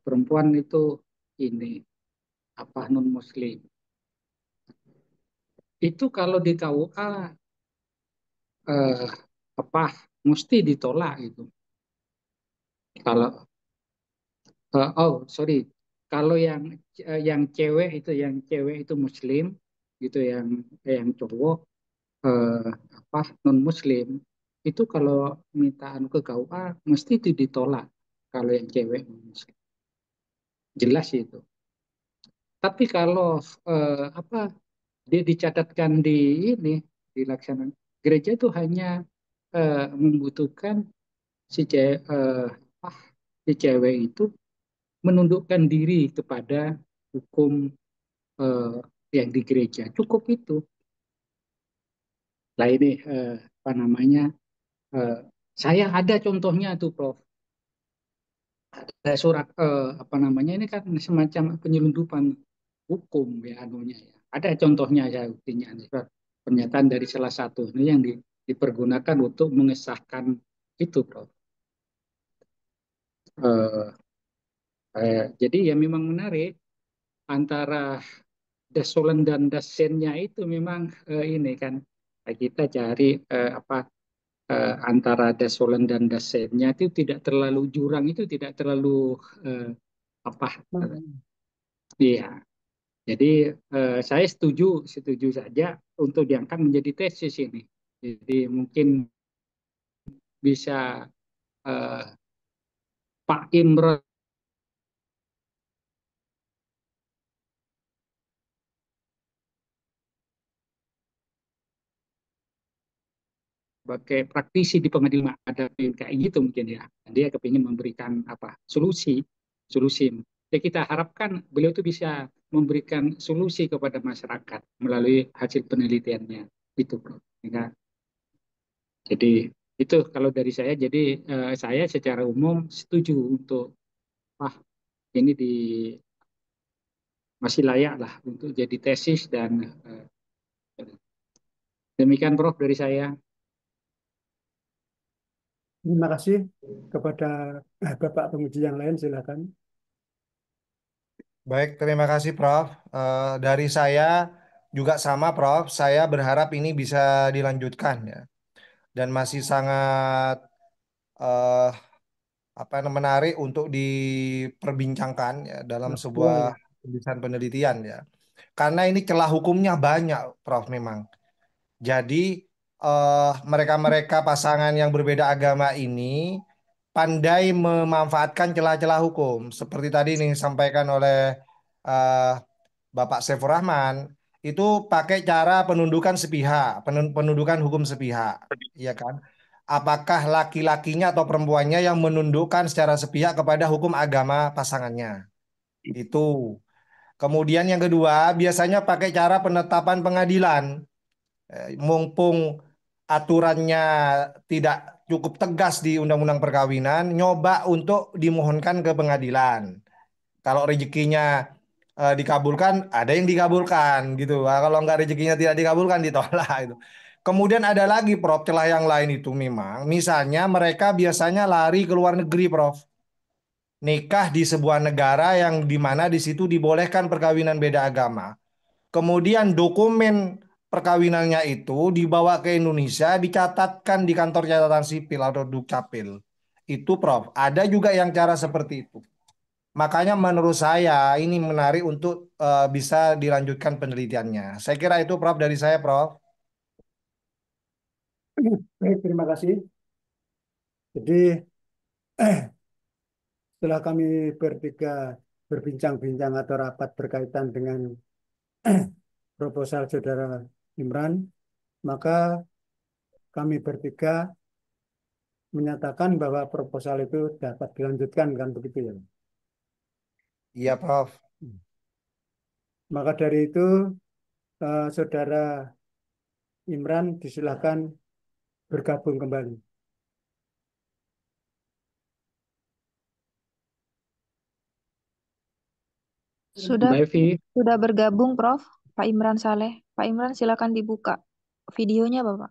perempuan itu ini apa non muslim. Itu kalau di KUA apa mesti ditolak itu. Kalau oh sorry, kalau yang cewek itu muslim gitu, yang cowok eh, apa non muslim itu kalau mintaan ke KUA mesti itu ditolak kalau yang cewek non muslim jelas itu. Tapi kalau apa dia dicatatkan di ini dilaksanakan gereja itu hanya membutuhkan si cewek apa si cewek itu menundukkan diri kepada hukum eh, yang di gereja. Cukup itu. Lah ini apa namanya? eh, saya ada contohnya tuh, Prof. Ada surat apa namanya ini kan semacam penyelundupan hukum ya anunya ya. Ada contohnya ya buktinya surat pernyataan dari salah satu ini yang dipergunakan untuk mengesahkan itu, Prof. Eh, jadi ya memang menarik antara dasolen dan dasennya itu memang ini kan kita cari apa antara dasolen dan dasennya itu tidak terlalu jurang itu tidak terlalu eh, apa iya jadi saya setuju setuju saja untuk diangkat menjadi tesis ini jadi mungkin bisa eh, Pak Imron sebagai praktisi di pengadilan ada kayak gitu mungkin ya dia kepingin memberikan apa solusi solusi ya kita harapkan beliau itu bisa memberikan solusi kepada masyarakat melalui hasil penelitiannya itu bro ya. Jadi itu kalau dari saya jadi saya secara umum setuju untuk ah ini masih layak lah untuk jadi tesis dan demikian Prof dari saya. Terima kasih kepada Bapak penguji yang lain, silakan. Baik, terima kasih Prof. Dari saya juga sama Prof. Saya berharap ini bisa dilanjutkan ya. Dan masih sangat eh, menarik untuk diperbincangkan ya dalam sebuah Aktual. tulisan penelitian ya. Karena ini celah hukumnya banyak, Prof. Memang. Jadi mereka-mereka pasangan yang berbeda agama ini pandai memanfaatkan celah-celah hukum. Seperti tadi nih disampaikan oleh eh, Bapak Saifur Rahman, itu pakai cara penundukan sepihak, penundukan hukum sepihak, ya kan? Apakah laki-lakinya atau perempuannya yang menundukkan secara sepihak kepada hukum agama pasangannya? Itu. Kemudian yang kedua, biasanya pakai cara penetapan pengadilan. Mumpung aturannya tidak cukup tegas di Undang-Undang Perkawinan, nyoba untuk dimohonkan ke pengadilan. Kalau rezekinya dikabulkan, ada yang dikabulkan gitu. Nah, kalau nggak rezekinya tidak dikabulkan, ditolak itu. Kemudian ada lagi, Prof, celah yang lain itu memang. Misalnya mereka biasanya lari ke luar negeri, Prof. Nikah di sebuah negara yang di mana di situ dibolehkan perkawinan beda agama. Kemudian dokumen perkawinannya itu dibawa ke Indonesia, dicatatkan di kantor catatan sipil atau Dukcapil. Itu, Prof. Ada juga yang cara seperti itu. Makanya menurut saya ini menarik untuk bisa dilanjutkan penelitiannya. Saya kira itu, Prof, dari saya, Prof. Baik, terima kasih. Jadi setelah kami bertiga berbincang-bincang atau rapat berkaitan dengan proposal Saudara Imran, maka kami bertiga menyatakan bahwa proposal itu dapat dilanjutkan, kan begitu ya. Iya, Prof. Maka dari itu Saudara Imran disilahkan bergabung kembali. Sudah Mbak Evi, sudah bergabung, Prof. Pak Imran Saleh. Pak Imran, silakan dibuka videonya, Bapak.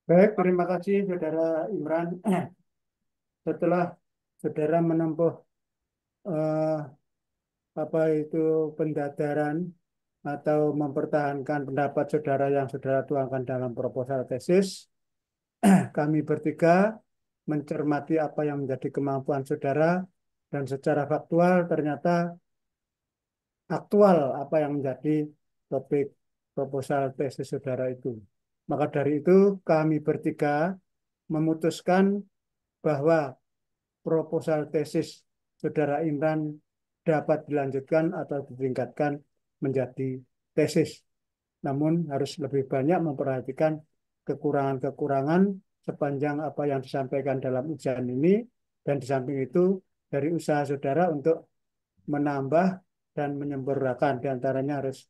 Baik, terima kasih Saudara Imran. Setelah Saudara menempuh eh, apa itu pendadaran atau mempertahankan pendapat Saudara yang Saudara tuangkan dalam proposal tesis, kami bertiga mencermati apa yang menjadi kemampuan Saudara dan secara faktual ternyata aktual apa yang menjadi topik proposal tesis Saudara itu. Maka dari itu kami bertiga memutuskan bahwa proposal tesis Saudara Imran dapat dilanjutkan atau ditingkatkan menjadi tesis. Namun harus lebih banyak memperhatikan kekurangan-kekurangan sepanjang apa yang disampaikan dalam ujian ini, dan di samping itu dari usaha Saudara untuk menambah dan menyempurnakan. Di antaranya harus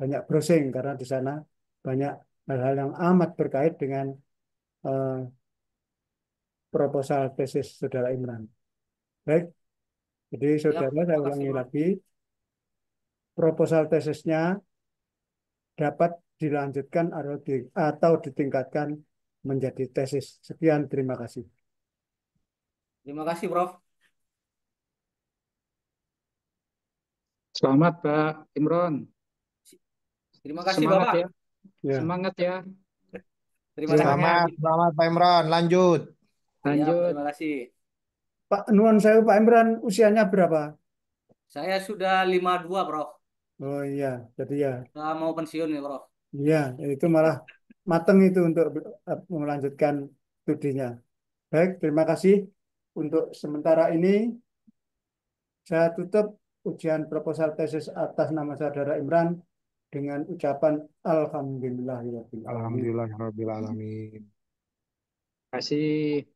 banyak browsing karena di sana banyak hal-hal yang amat berkait dengan eh, proposal tesis Saudara Imran. Baik, jadi Ya, Saudara saya terima kasih, ulangi Prof. lagi, proposal tesisnya dapat dilanjutkan atau ditingkatkan menjadi tesis. Sekian, terima kasih. Terima kasih, Prof. selamat Pak Imron. Terima kasih, Semangat Bapak. ya, Ya, semangat ya. Terima ya. kasih. Selamat Pak Imran. Lanjut. Siap, Lanjut. terima kasih. Pak Nuan saya, Pak Imran, usianya berapa? Saya sudah 52, Prof. Oh iya, jadi ya, Sudah mau pensiun nih, Prof. iya, itu malah mateng itu untuk melanjutkan studinya. Baik, terima kasih. Untuk sementara ini, saya tutup ujian proposal tesis atas nama Saudara Imran dengan ucapan Alhamdulillahirrahmanirrahim. Alhamdulillahirrahmanirrahim. Terima kasih.